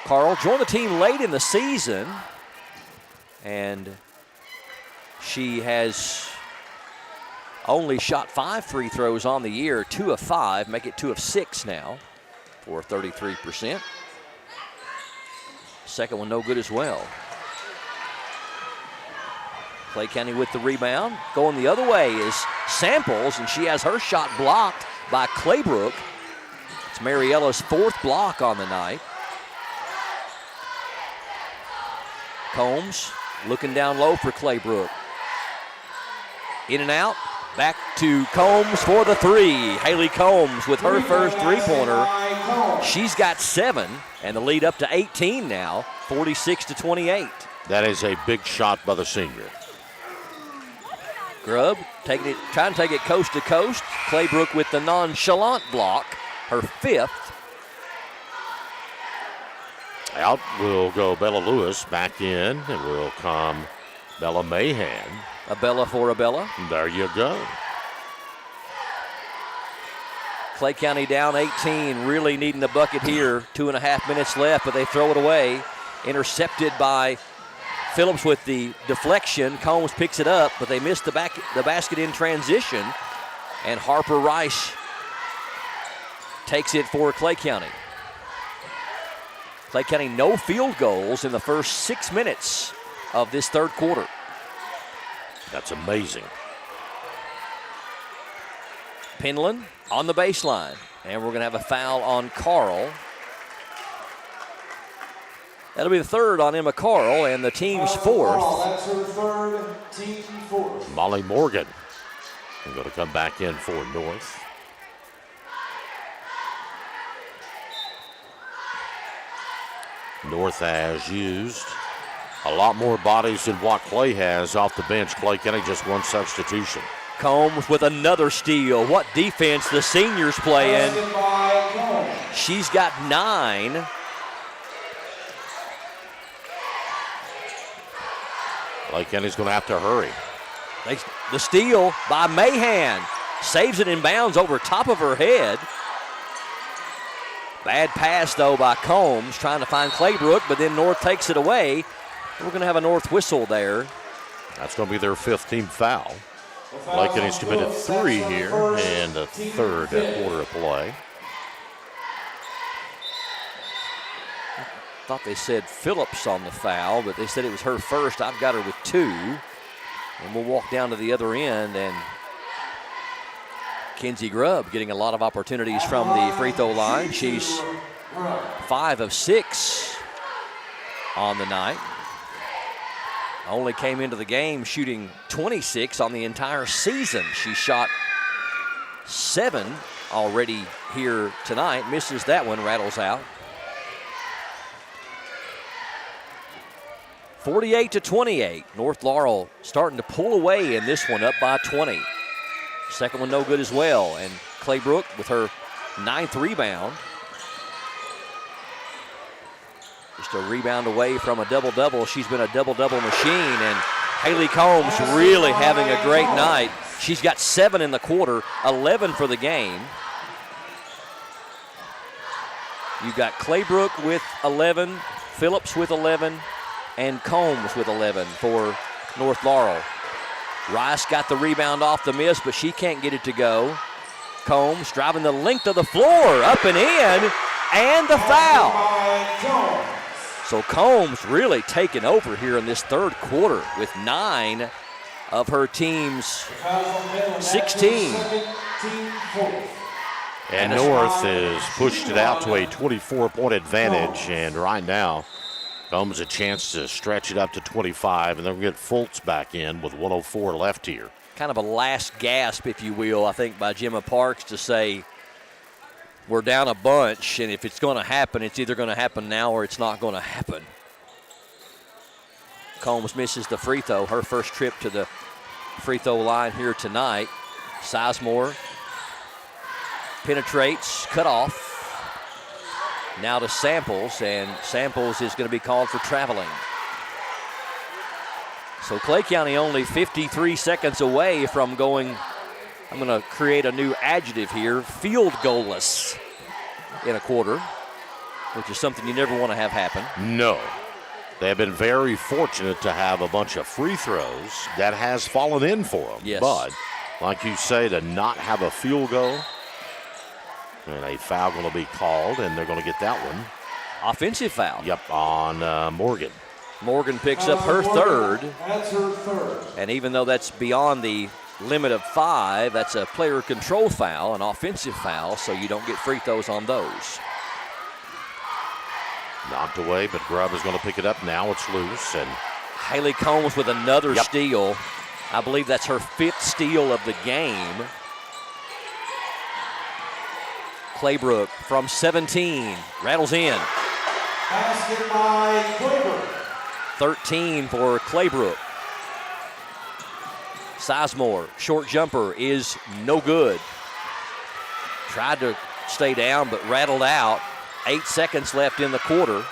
Carl joined the team late in the season, and she has only shot 5 free throws on the year, 2 of 5, make it 2 of 6 now for 33%. Second one no good as well. Clay County with the rebound. Going the other way is Samples, and she has her shot blocked by Claybrook. It's Mariella's 4th block on the night. Combs looking down low for Claybrook. In and out. Back to Combs for the 3. Haley Combs with her first three-pointer. She's got 7, and the lead up to 18 now, 46-28. That is a big shot by the senior. Grubb taking it, trying to take it coast to coast. Claybrook with the nonchalant block, her 5th. Out will go Bella Lewis. Back in, and will come Bella Mahan. A Bella for a Bella. There you go. Clay County down 18, really needing the bucket here. 2.5 minutes left, but they throw it away. Intercepted by Phillips with the deflection. Combs picks it up, but they missed the basket in transition. And Harper Rice takes it for Clay County. Clay County no field goals in the first 6 minutes of this third quarter. That's amazing. Penland on the baseline, and we're going to have a foul on Carl. That'll be the 3rd on Emma Carl, and the team's 4th. That's her 3rd, team 4th. Molly Morgan is going to come back in for North. North has used a lot more bodies than what Clay has off the bench. Clay County just 1 substitution. Combs with another steal. What defense the seniors playing. She's got 9. Clay County's going to have to hurry. The steal by Mahan. Saves it in bounds over top of her head. Bad pass, though, by Combs, trying to find Claybrook, but then North takes it away. We're going to have a North whistle there. That's going to be their 5th team foul. Clay County's committed 3 here, and a 3rd quarter of play. Thought they said Phillips on the foul, but they said it was her first. I've got her with 2. And we'll walk down to the other end, and Kenzie Grubb getting a lot of opportunities from the free throw line. She's 5 of 6 on the night. Only came into the game shooting 26 on the entire season. She shot 7 already here tonight. Misses that one, rattles out. 48-28. North Laurel starting to pull away in this one, up by 20. Second one no good as well. And Claybrook with her 9th rebound. Just a rebound away from a double-double. She's been a double-double machine. And Haley Combs really having a great night. She's got 7 in the quarter, 11 for the game. You've got Claybrook with 11, Phillips with 11, and Combs with 11 for North Laurel. Rice got the rebound off the miss, but she can't get it to go. Combs driving the length of the floor, up and in, and the foul. So Combs really taking over here in this third quarter with 9 of her team's 16. And North has pushed it out to a 24-point advantage, and right now Combs a chance to stretch it up to 25, and then we'll get Fultz back in with 1:04 left here. Kind of a last gasp, if you will, I think, by Gemma Parks to say we're down a bunch, and if it's going to happen, it's either going to happen now or it's not going to happen. Combs misses the free throw, her first trip to the free throw line here tonight. Sizemore penetrates, cut off. Now to Samples, and Samples is going to be called for traveling. So Clay County only 53 seconds away from going, I'm going to create a new adjective here, field goalless in a quarter, which is something you never want to have happen. No. They have been very fortunate to have a bunch of free throws. That has fallen in for them. Yes. But, like you say, to not have a field goal, and a foul going to be called, and they're going to get that one. Offensive foul. Yep, on Morgan. Morgan picks up her third. That's her third. And even though that's beyond the limit of 5, that's a player control foul, an offensive foul, so you don't get free throws on those. Knocked away, but Grubb is going to pick it up. Now it's loose. And Haley Combs with another steal. I believe that's her 5th steal of the game. Claybrook from 17, rattles in. Basket by Claybrook. 13 for Claybrook. Sizemore, short jumper is no good. Tried to stay down, but rattled out. 8 seconds left in the quarter.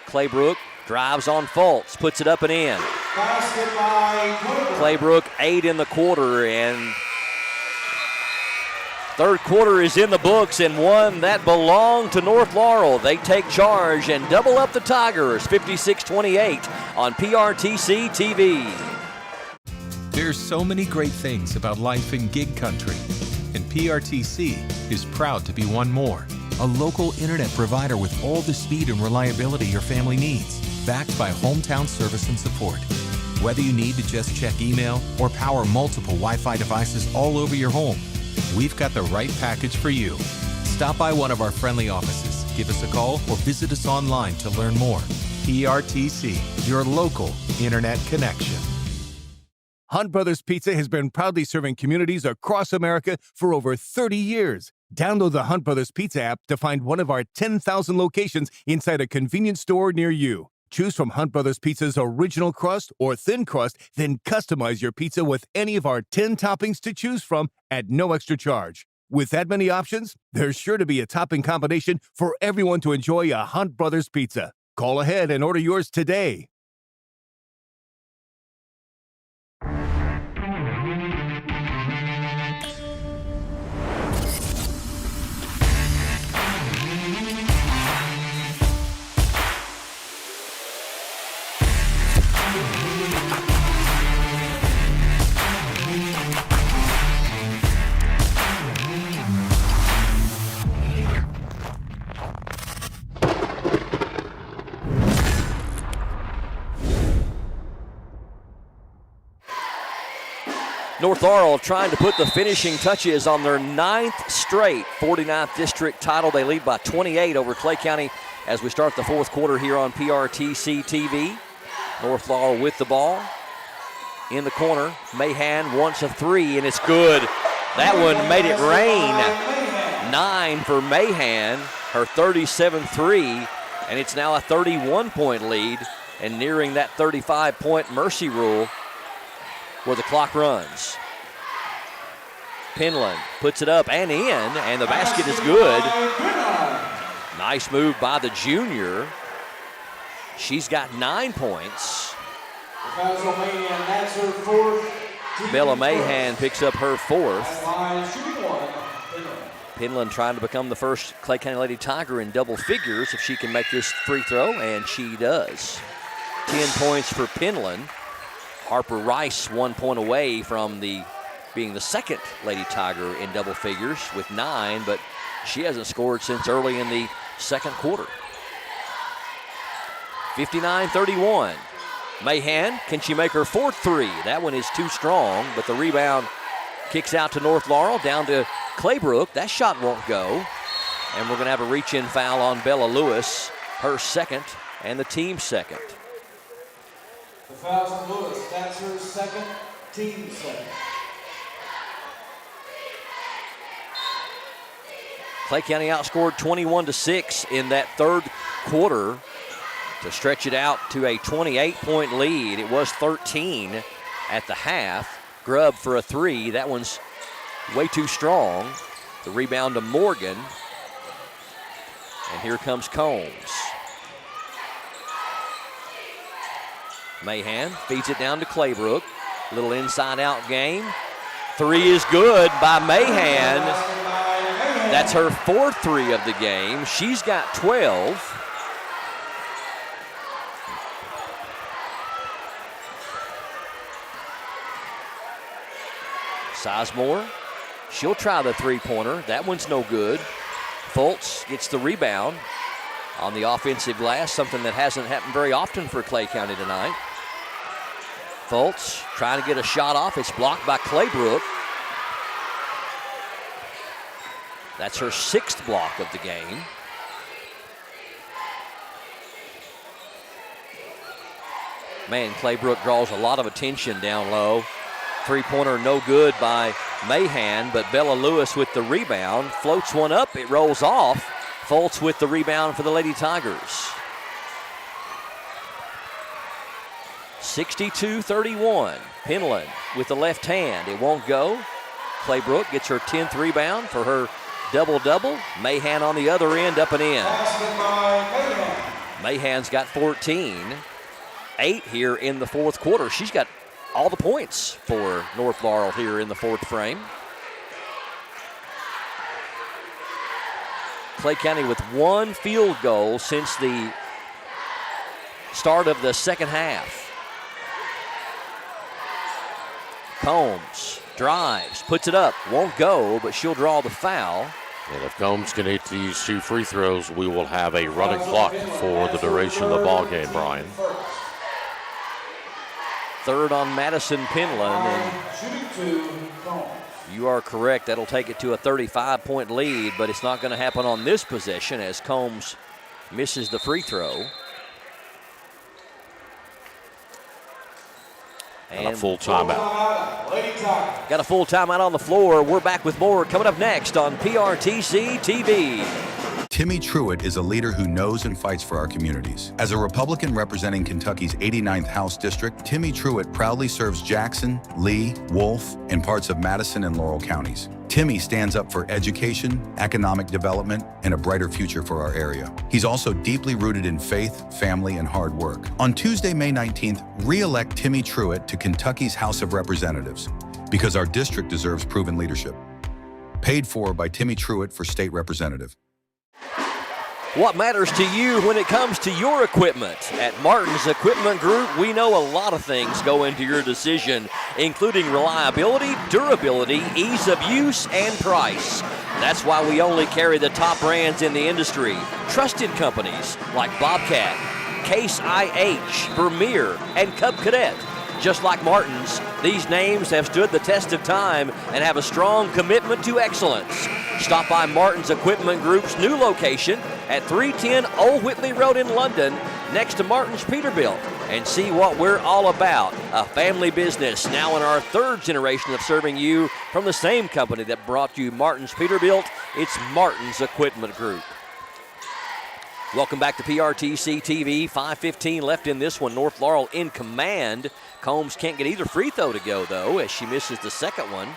Claybrook drives on Fultz, puts it up and in. Basket by Claybrook. Claybrook 8 in the quarter, and third quarter is in the books, and one that belonged to North Laurel. They take charge and double up the Tigers, 56-28 on PRTC TV. There's so many great things about life in gig country, and PRTC is proud to be one more. A local internet provider with all the speed and reliability your family needs, backed by hometown service and support. Whether you need to just check email or power multiple Wi-Fi devices all over your home, we've got the right package for you. Stop by one of our friendly offices, give us a call, or visit us online to learn more. PRTC, your local internet connection. Hunt Brothers Pizza has been proudly serving communities across America for over 30 years. Download the Hunt Brothers Pizza app to find one of our 10,000 locations inside a convenience store near you. Choose from Hunt Brothers Pizza's original crust or thin crust, then customize your pizza with any of our 10 toppings to choose from at no extra charge. With that many options, there's sure to be a topping combination for everyone to enjoy a Hunt Brothers Pizza. Call ahead and order yours today. North Laurel trying to put the finishing touches on their 9th straight 49th district title. They lead by 28 over Clay County as we start the fourth quarter here on PRTC TV. North Laurel with the ball in the corner. Mahan wants a 3, and it's good. That one made it rain. 9 for Mahan, her 37th 3, and it's now a 31-point lead and nearing that 35-point mercy rule where the clock runs. Penland puts it up and in, and the basket is good. Nice move by the junior. She's got 9 points. That's her fourth. Bella Mahan picks up her 4th. Penland trying to become the first Clay County Lady Tiger in double figures if she can make this free throw, and she does. 10 points for Penland. Harper Rice 1 point away from being the second Lady Tiger in double figures with 9, but she hasn't scored since early in the second quarter. 59-31. Mahan, can she make her fourth three? That one is too strong, but the rebound kicks out to North Laurel, down to Claybrook. That shot won't go. And we're going to have a reach-in foul on Bella Lewis, her second and the team's second. The foul's on Lewis. That's her second, team second. Clay County outscored 21-6 in that third quarter to stretch it out to a 28-point lead. It was 13 at the half. Grubb for a three. That one's way too strong. The rebound to Morgan. And here comes Combs. Mahan feeds it down to Claybrook. Little inside-out game. Three is good by Mahan. That's her fourth three of the game. She's got 12. Sizemore, she'll try the three-pointer. That one's no good. Fultz gets the rebound on the offensive glass, something that hasn't happened very often for Clay County tonight. Fultz trying to get a shot off. It's blocked by Claybrook. That's her sixth block of the game. Man, Claybrook draws a lot of attention down low. Three-pointer no good by Mahan, but Bella Lewis with the rebound. Floats one up, it rolls off. Fultz with the rebound for the Lady Tigers. 62-31. Penland with the left hand. It won't go. Claybrook gets her 10th rebound for her double-double. Mahan on the other end, up and in. Mahan's got 14. 8 here in the fourth quarter. She's got all the points for North Laurel here in the fourth frame. Clay County with one field goal since the start of the second half. Combs drives, puts it up, won't go, but she'll draw the foul. And if Combs can hit these two free throws, we will have a running clock for the duration of the ball game, Brian. Third on Madison Penland. And you are correct. That'll take it to a 35-point lead, but it's not going to happen on this possession as Combs misses the free throw. And a full timeout. Got a full timeout on the floor. We're back with more coming up next on PRTC TV. Timmy Truitt is a leader who knows and fights for our communities. As a Republican representing Kentucky's 89th House District, Timmy Truitt proudly serves Jackson, Lee, Wolfe, and parts of Madison and Laurel counties. Timmy stands up for education, economic development, and a brighter future for our area. He's also deeply rooted in faith, family, and hard work. On Tuesday, May 19th, re-elect Timmy Truitt to Kentucky's House of Representatives because our district deserves proven leadership. Paid for by Timmy Truitt for State Representative. What matters to you when it comes to your equipment? At Martin's Equipment Group, we know a lot of things go into your decision, including reliability, durability, ease of use, and price. That's why we only carry the top brands in the industry. Trusted companies like Bobcat, Case IH, Vermeer, and Cub Cadet. Just like Martin's, these names have stood the test of time and have a strong commitment to excellence. Stop by Martin's Equipment Group's new location at 310 Old Whitley Road in London, next to Martin's Peterbilt, and see what we're all about. A family business now in our third generation of serving you from the same company that brought you Martin's Peterbilt. It's Martin's Equipment Group. Welcome back to PRTC TV. 5:15 left in this one. North Laurel in command. Combs can't get either free throw to go, though, as she misses the second one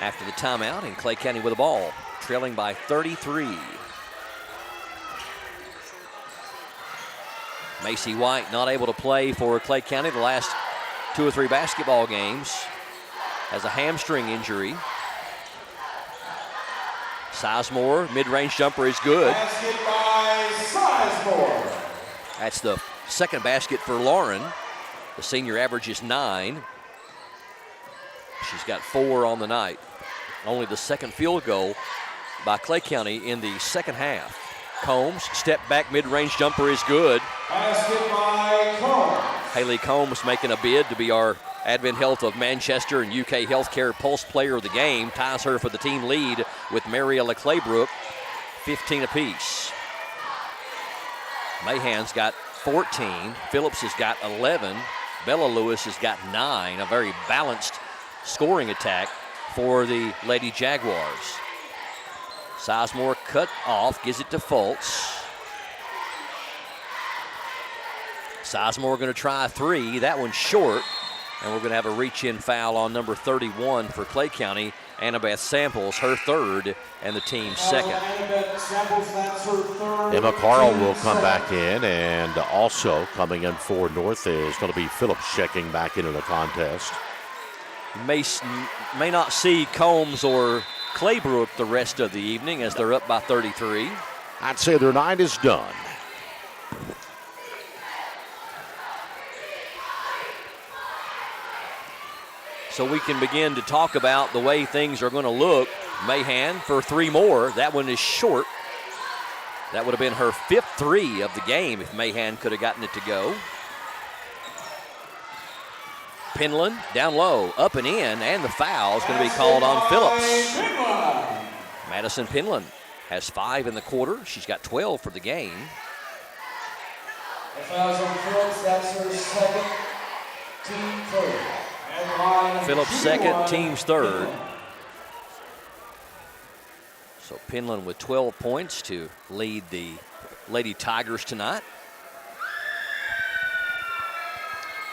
after the timeout, and Clay County with the ball, trailing by 33. Macy White not able to play for Clay County the last 2 or 3 basketball games. Has a hamstring injury. Sizemore, mid-range jumper is good. Basket by Sizemore. That's the second basket for Lauren. The senior average is 9. She's got 4 on the night. Only the second field goal by Clay County in the second half. Combs, step back mid-range jumper is good. Basket by Combs. Haley Combs making a bid to be our Advent Health of Manchester and UK Healthcare Pulse Player of the Game. Ties her for the team lead with Mariella Claybrook, 15 apiece. Mahan's got 14. Phillips has got 11. Bella Lewis has got 9. A very balanced scoring attack for the Lady Jaguars. Sizemore cut off, gives it to Fultz. Sizemore going to try a 3. That one's short. And we're going to have a reach-in foul on number 31 for Clay County. Annabeth Samples, her third, and the team's second. Emma Carl will come back in, and also coming in for North is going to be Phillips checking back into the contest. May not see Combs or Claybrook the rest of the evening as they're up by 33. I'd say their night is done. So we can begin to talk about the way things are going to look. Mahan for 3 more. That one is short. That would have been her 5th 3 of the game if Mahan could have gotten it to go. Penland down low, up and in, and the foul is going to be called on Phillips. Madison Penland has 5 in the quarter. She's got 12 for the game. The foul's on Phillips. That's her second, team third. Phillips second, team's third. So Penland with 12 points to lead the Lady Tigers tonight.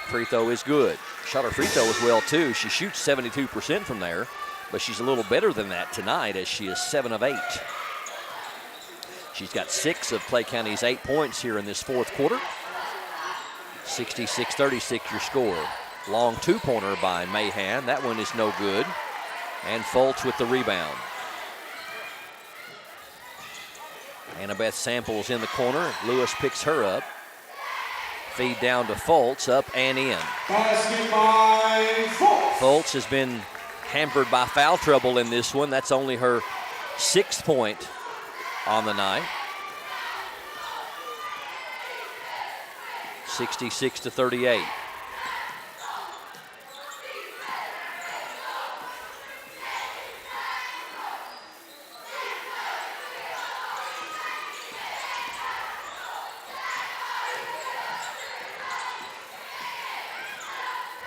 Free throw is good. Shot her free throw as well too. She shoots 72% from there, but she's a little better than that tonight as she is 7 of 8. She's got 6 of Clay County's 8 points here in this 4th quarter. 66-36 your score. Long 2-pointer by Mahan. That one is no good. And Fultz with the rebound. Annabeth Samples in the corner. Lewis picks her up. Feed down to Fultz, up and in. Basket by Fultz. Fultz has been hampered by foul trouble in this one. That's only her 6th point on the night. 66-38.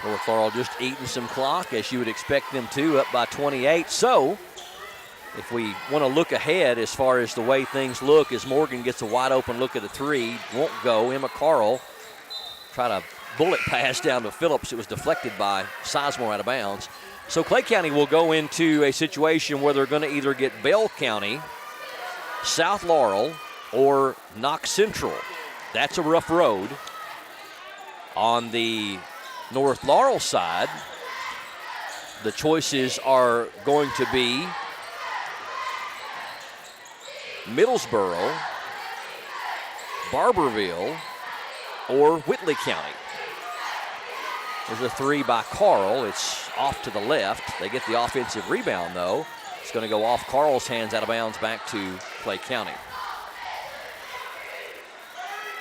North Laurel just eating some clock, as you would expect them to, up by 28. So, if we want to look ahead as far as the way things look, as Morgan gets a wide open look at a 3, won't go. Emma Carl tried a bullet pass down to Phillips. It was deflected by Sizemore out of bounds. So Clay County will go into a situation where they're going to either get Bell County, South Laurel, or Knox Central. That's a rough road. On the North Laurel side, the choices are going to be Middlesboro, Barberville, or Whitley County. There's a 3 by Carl. It's off to the left. They get the offensive rebound, though. It's going to go off Carl's hands, out of bounds, back to Clay County.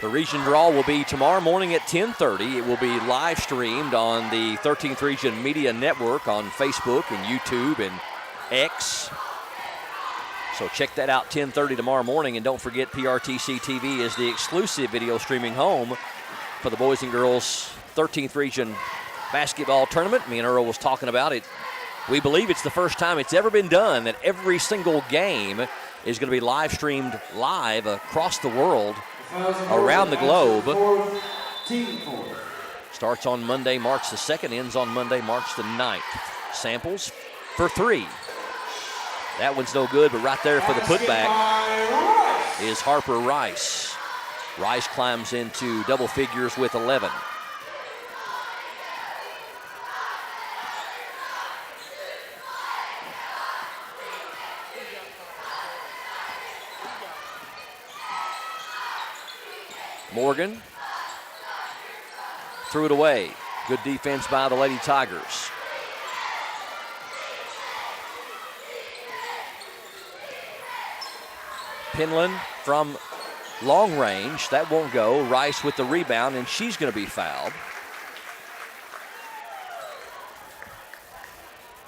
The region draw will be tomorrow morning at 10:30. It will be live streamed on the 13th Region Media Network on Facebook and YouTube and X. So check that out, 10:30 tomorrow morning. And don't forget, PRTC TV is the exclusive video streaming home for the boys and girls 13th Region basketball tournament. Me and Earl was talking about it. We believe it's the first time it's ever been done that every single game is going to be live streamed live across the world, around the globe. Starts on Monday, March the 2nd, ends on Monday, March the 9th. Samples for 3. That one's no good, but right there for the putback is Harper Rice. Rice climbs into double figures with 11. Morgan threw it away. Good defense by the Lady Tigers. Penland from long range. That won't go. Rice with the rebound, and she's going to be fouled.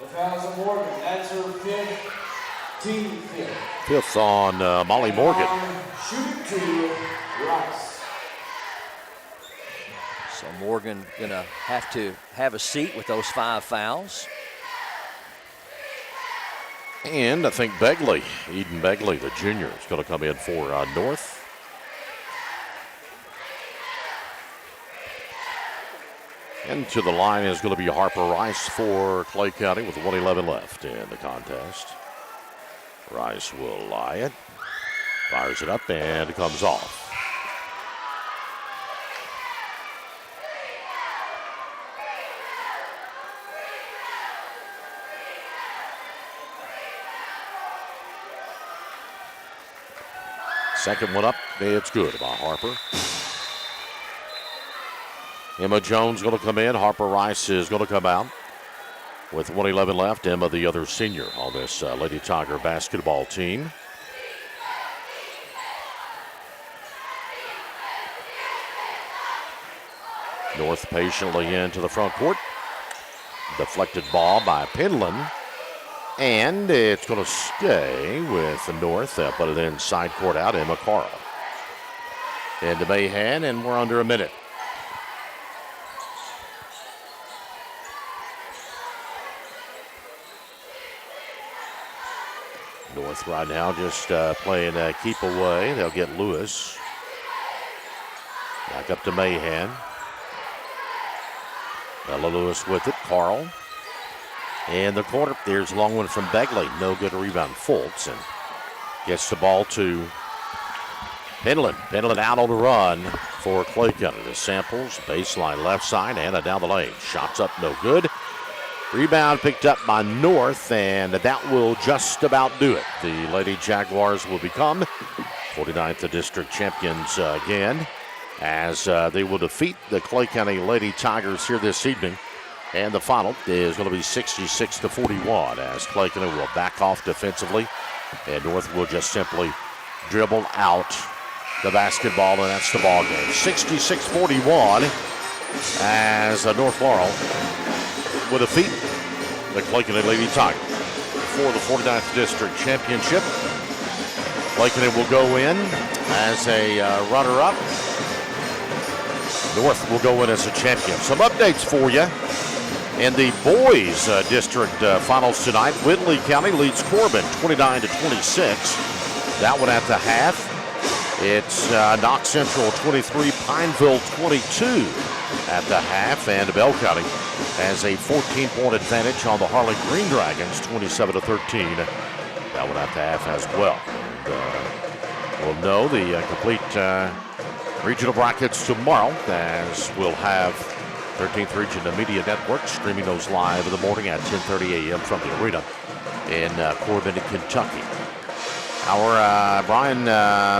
The fouls on Morgan. That's her fifth, team fifth. Fifth on Molly Morgan. Shooting 2, Rice. So Morgan going to have a seat with those 5 fouls. And I think Begley, Eden Begley, the junior, is going to come in for North. And to the line is going to be Harper Rice for Clay County with 1:11 left in the contest. Rice will lie it, fires it up, and it comes off. Second one up, it's good by Harper. Emma Jones going to come in. Harper Rice is going to come out. With 1:11 left, Emma, the other senior on this Lady Tiger basketball team. North patiently into the front court. Deflected ball by Penland. And it's going to stay with the North. They'll put it in side court out, Emma Carl. Into Mahan, and we're under a minute. North right now just playing keep away. They'll get Lewis. Back up to Mahan. Ella Lewis with it. Carl. And the corner, there's a long one from Begley. No good rebound. Fultz, and gets the ball to Penland. Penland out on the run for Clay County. The samples, baseline left side, and down the lane. Shots up, no good. Rebound picked up by North, and that will just about do it. The Lady Jaguars will become 49th district champions again, as they will defeat the Clay County Lady Tigers here this evening. And the final is going to be 66-41 as Clay County will back off defensively, and North will just simply dribble out the basketball, and that's the ball game. 66-41 as North Laurel will defeat the Clay County Lady Tigers for the 49th district championship. Clay County will go in as a runner-up. North will go in as a champion. Some updates for you. In the boys district finals tonight, Whitley County leads Corbin 29-26. That one at the half. It's Knox Central 23, Pineville 22 at the half, and Bell County has a 14-point advantage on the Harley Green Dragons, 27-13. That one at the half as well. And, we'll know the complete regional brackets tomorrow, as we'll have 13th Region Media Network streaming those live in the morning at 10:30 a.m. from the arena in Corbin, Kentucky. Our Brian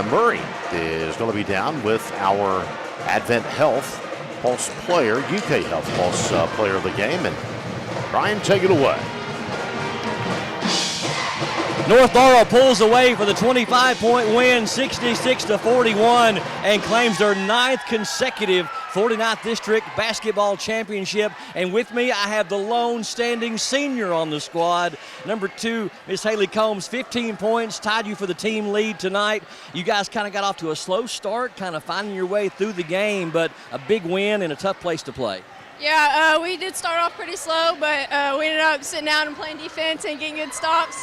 Murray is going to be down with our Advent Health Pulse player, UK Health Pulse player of the game. And Brian, take it away. North Laurel pulls away for the 25-point win, 66-41, and claims their 9th consecutive 49th District Basketball Championship. And with me, I have the lone standing senior on the squad. Number 2, Miss Haley Combs, 15 points, tied you for the team lead tonight. You guys kind of got off to a slow start, kind of finding your way through the game, but a big win and a tough place to play. Yeah, we did start off pretty slow, but we ended up sitting down and playing defense and getting good stops.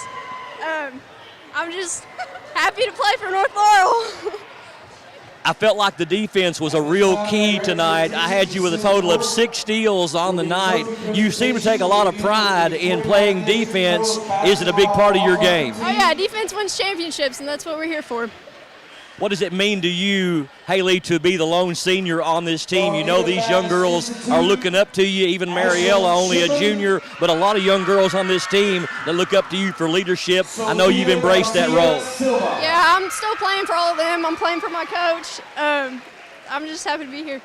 I'm just happy to play for North Laurel. I felt like the defense was a real key tonight. I had you with a total of 6 steals on the night. You seem to take a lot of pride in playing defense. Is it a big part of your game? Oh, yeah, defense wins championships, and that's what we're here for. What does it mean to you, Haley, to be the lone senior on this team? You know these young girls are looking up to you, even Mariella, only a junior, but a lot of young girls on this team that look up to you for leadership. I know you've embraced that role. Yeah, I'm still playing for all of them. I'm playing for my coach. I'm just happy to be here.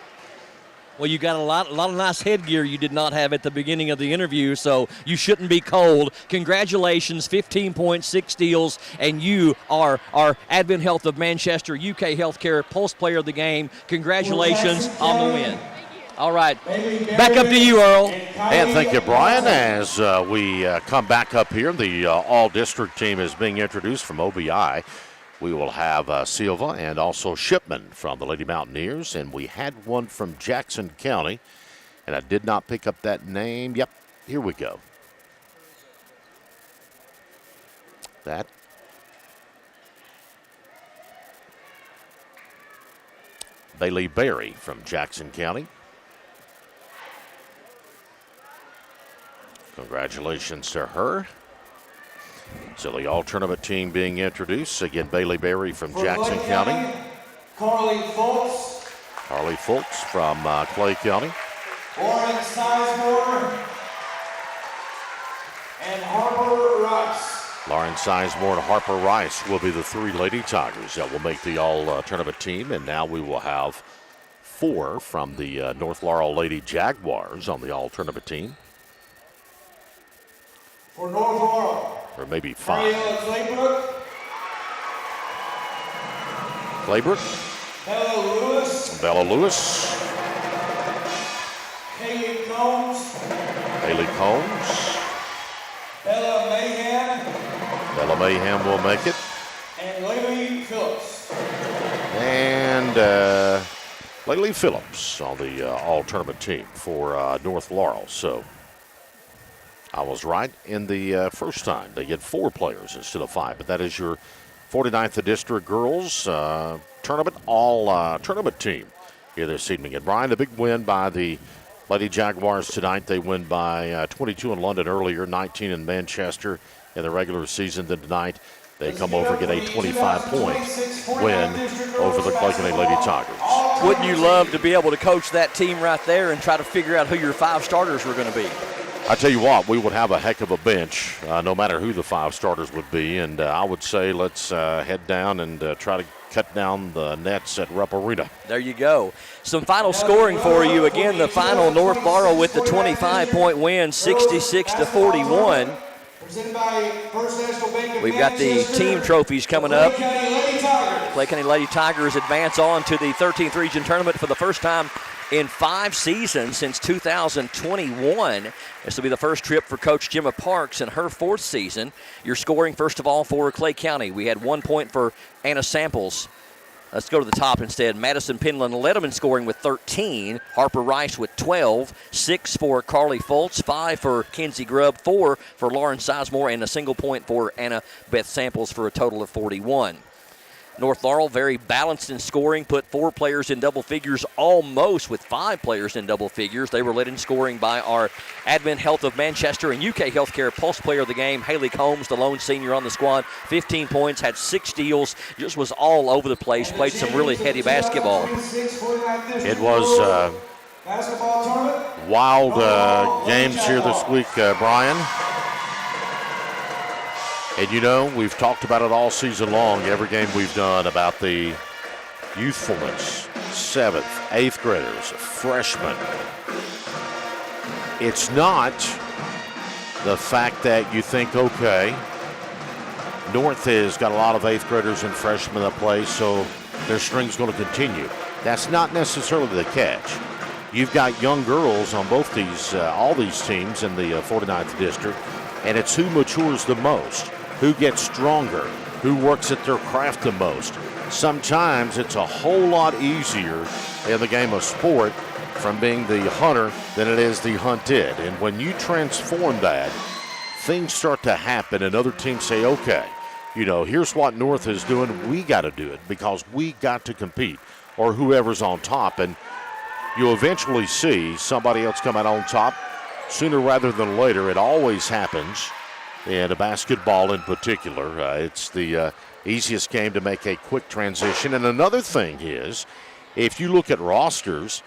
Well, you got a lot of nice headgear you did not have at the beginning of the interview, so you shouldn't be cold. Congratulations, 15.6 steals, and you are our Advent Health of Manchester UK Healthcare Pulse Player of the Game. Congratulations on the win. All right, back up to you, Earl. And thank you, Brian. As we come back up here, the all-district team is being introduced from OBI. We will have Silva and also Shipman from the Lady Mountaineers, and we had one from Jackson County, and I did not pick up that name. Yep, here we go. That. Bailey Berry from Jackson County. Congratulations to her. So the all-tournament team being introduced. Again, Bailey Berry from Jackson County. Carly Fultz. Carly Fultz from Clay County. Lauren Sizemore. And Harper Rice. Lauren Sizemore and Harper Rice will be the three Lady Tigers that will make the all-tournament team. And now we will have 4 from the North Laurel Lady Jaguars on the all-tournament team. For North Laurel. Or maybe 5. Claybrook. Claybrook. Bella Lewis. Bella Lewis. Haley Combs. Haley Combs. Bella Mayhem. Bella Mayhem will make it. And Laylee Phillips. And Laylee Phillips on the all-tournament team for North Laurel. So I was right in the first time. They get 4 players instead of 5, but that is your 49th District Girls tournament, all-tournament team here this evening. And Brian, a big win by the Lady Jaguars tonight. They win by 22 in London earlier, 19 in Manchester in the regular season. Then tonight they come over and get a 25-point win over the Clay County Lady Tigers. Wouldn't you love to be able to coach that team right there and try to figure out who your 5 starters were going to be? I tell you what, we would have a heck of a bench, no matter who the 5 starters would be. And I would say let's head down and try to cut down the nets at Rupp Arena. There you go. Some final scoring for you. Again, the final North Laurel with the 25-point win, 66-41. We've got the team trophies coming up. Clay County Lady Tigers advance on to the 13th Region Tournament for the first time in 5 seasons since 2021. This will be the first trip for Coach Gemma Parks in her 4th season. Your scoring, first of all, for Clay County. We had 1 point for Anna Samples. Let's go to the top instead. Madison Penland led them in scoring with 13. Harper Rice with 12. 6 for Carly Fultz. 5 for Kenzie Grubb. 4 for Lauren Sizemore. And a single point for Anna Beth Samples for a total of 41. North Laurel very balanced in scoring, put 4 players in double figures, almost with 5 players in double figures. They were led in scoring by our Advent Health of Manchester and UK Healthcare Pulse Player of the Game, Haley Combs, the lone senior on the squad. 15 points, had 6 steals, just was all over the place, played some really heady basketball. It was wild games here this week, Brian. And, you know, we've talked about it all season long, every game we've done, about the youthfulness, 7th, 8th graders, freshmen. It's not the fact that you think, okay, North has got a lot of 8th graders and freshmen that play, so their string's going to continue. That's not necessarily the catch. You've got young girls on both these, all these teams in the 49th district, and it's who matures the most. Who gets stronger, who works at their craft the most. Sometimes it's a whole lot easier in the game of sport from being the hunter than it is the hunted. And when you transform that, things start to happen and other teams say, okay, you know, here's what North is doing. We got to do it because we got to compete, or whoever's on top. And you'll eventually see somebody else come out on top sooner rather than later. It always happens. And basketball in particular, it's the easiest game to make a quick transition. And another thing is, if you look at rosters,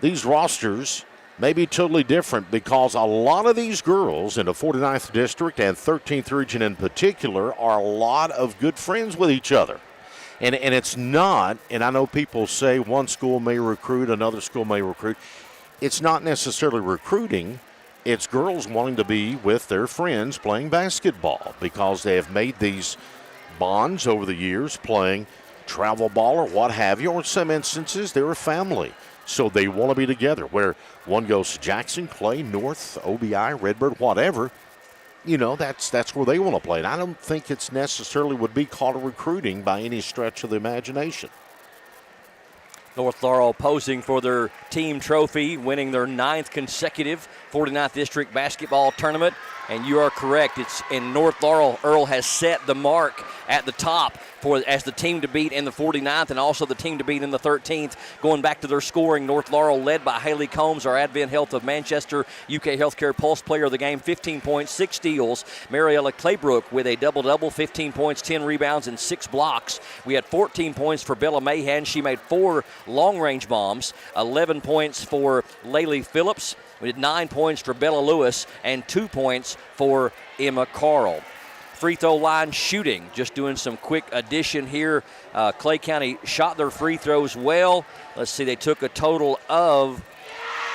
these rosters may be totally different because a lot of these girls in the 49th District and 13th Region in particular are a lot of good friends with each other. And it's not, and I know people say one school may recruit, another school may recruit. It's not necessarily recruiting. It's girls wanting to be with their friends playing basketball because they have made these bonds over the years playing travel ball or what have you, or in some instances they're a family. So they want to be together, where one goes to Jackson, Clay, North, OBI, Redbird, whatever. That's where they want to play. And I don't think it's necessarily would be called recruiting by any stretch of the imagination. North Laurel posing for their team trophy, winning their 9th consecutive 49th District basketball tournament. And you are correct. It's in North Laurel. Earl has set the mark at the top as the team to beat in the 49th and also the team to beat in the 13th. Going back to their scoring, North Laurel led by Haley Combs, our Advent Health of Manchester UK Healthcare Pulse Player of the Game, 15 points, 6 steals. Mariella Claybrook with a double-double, 15 points, 10 rebounds, and 6 blocks. We had 14 points for Bella Mahan. She made 4 long-range bombs, 11 points for Laylee Phillips. We had 9 points for Bella Lewis and 2 points for Emma Carl. Free throw line shooting, just doing some quick addition here. Clay County shot their free throws well. Let's see, they took a total of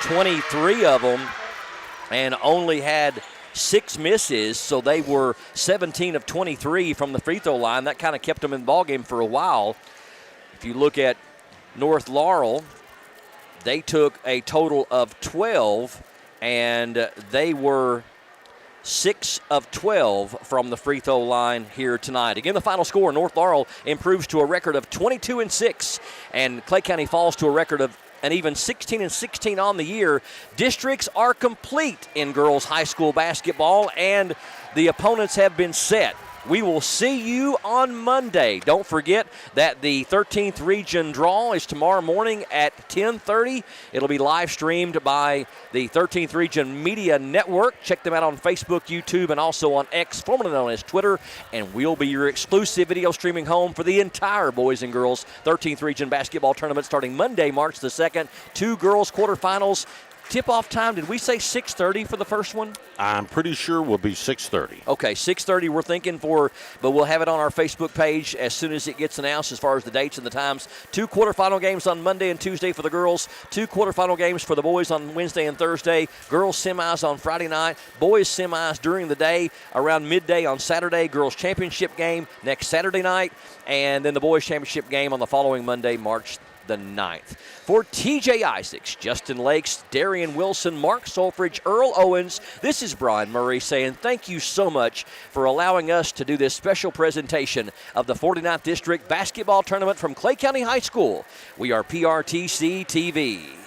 23 of them and only had 6 misses, so they were 17 of 23 from the free throw line. That kind of kept them in the ballgame for a while. If you look at North Laurel, they took a total of 12, and they were 6 of 12 from the free throw line here tonight. Again, the final score, North Laurel improves to a record of 22-6, and Clay County falls to a record of an even 16-16 on the year. Districts are complete in girls high school basketball, and the opponents have been set. We will see you on Monday. Don't forget that the 13th region draw is tomorrow morning at 10:30. It'll be live streamed by the 13th Region Media Network. Check them out on Facebook, YouTube, and also on X, formerly known as Twitter. And we'll be your exclusive video streaming home for the entire boys and girls 13th Region basketball tournament starting Monday, March the 2nd. 2 girls quarterfinals. Tip-off time, did we say 6:30 for the first one? I'm pretty sure will be 6:30. Okay, 6:30 we're thinking for, but we'll have it on our Facebook page as soon as it gets announced as far as the dates and the times. 2 quarterfinal games on Monday and Tuesday for the girls, 2 quarterfinal games for the boys on Wednesday and Thursday, girls semis on Friday night, boys semis during the day around midday on Saturday, girls championship game next Saturday night, and then the boys championship game on the following Monday, March the 9th. For TJ Isaacs, Justin Lakes, Darian Wilson, Mark Solfridge, Earl Owens, this is Brian Murray saying thank you so much for allowing us to do this special presentation of the 49th District Basketball Tournament from Clay County High School. We are PRTC TV.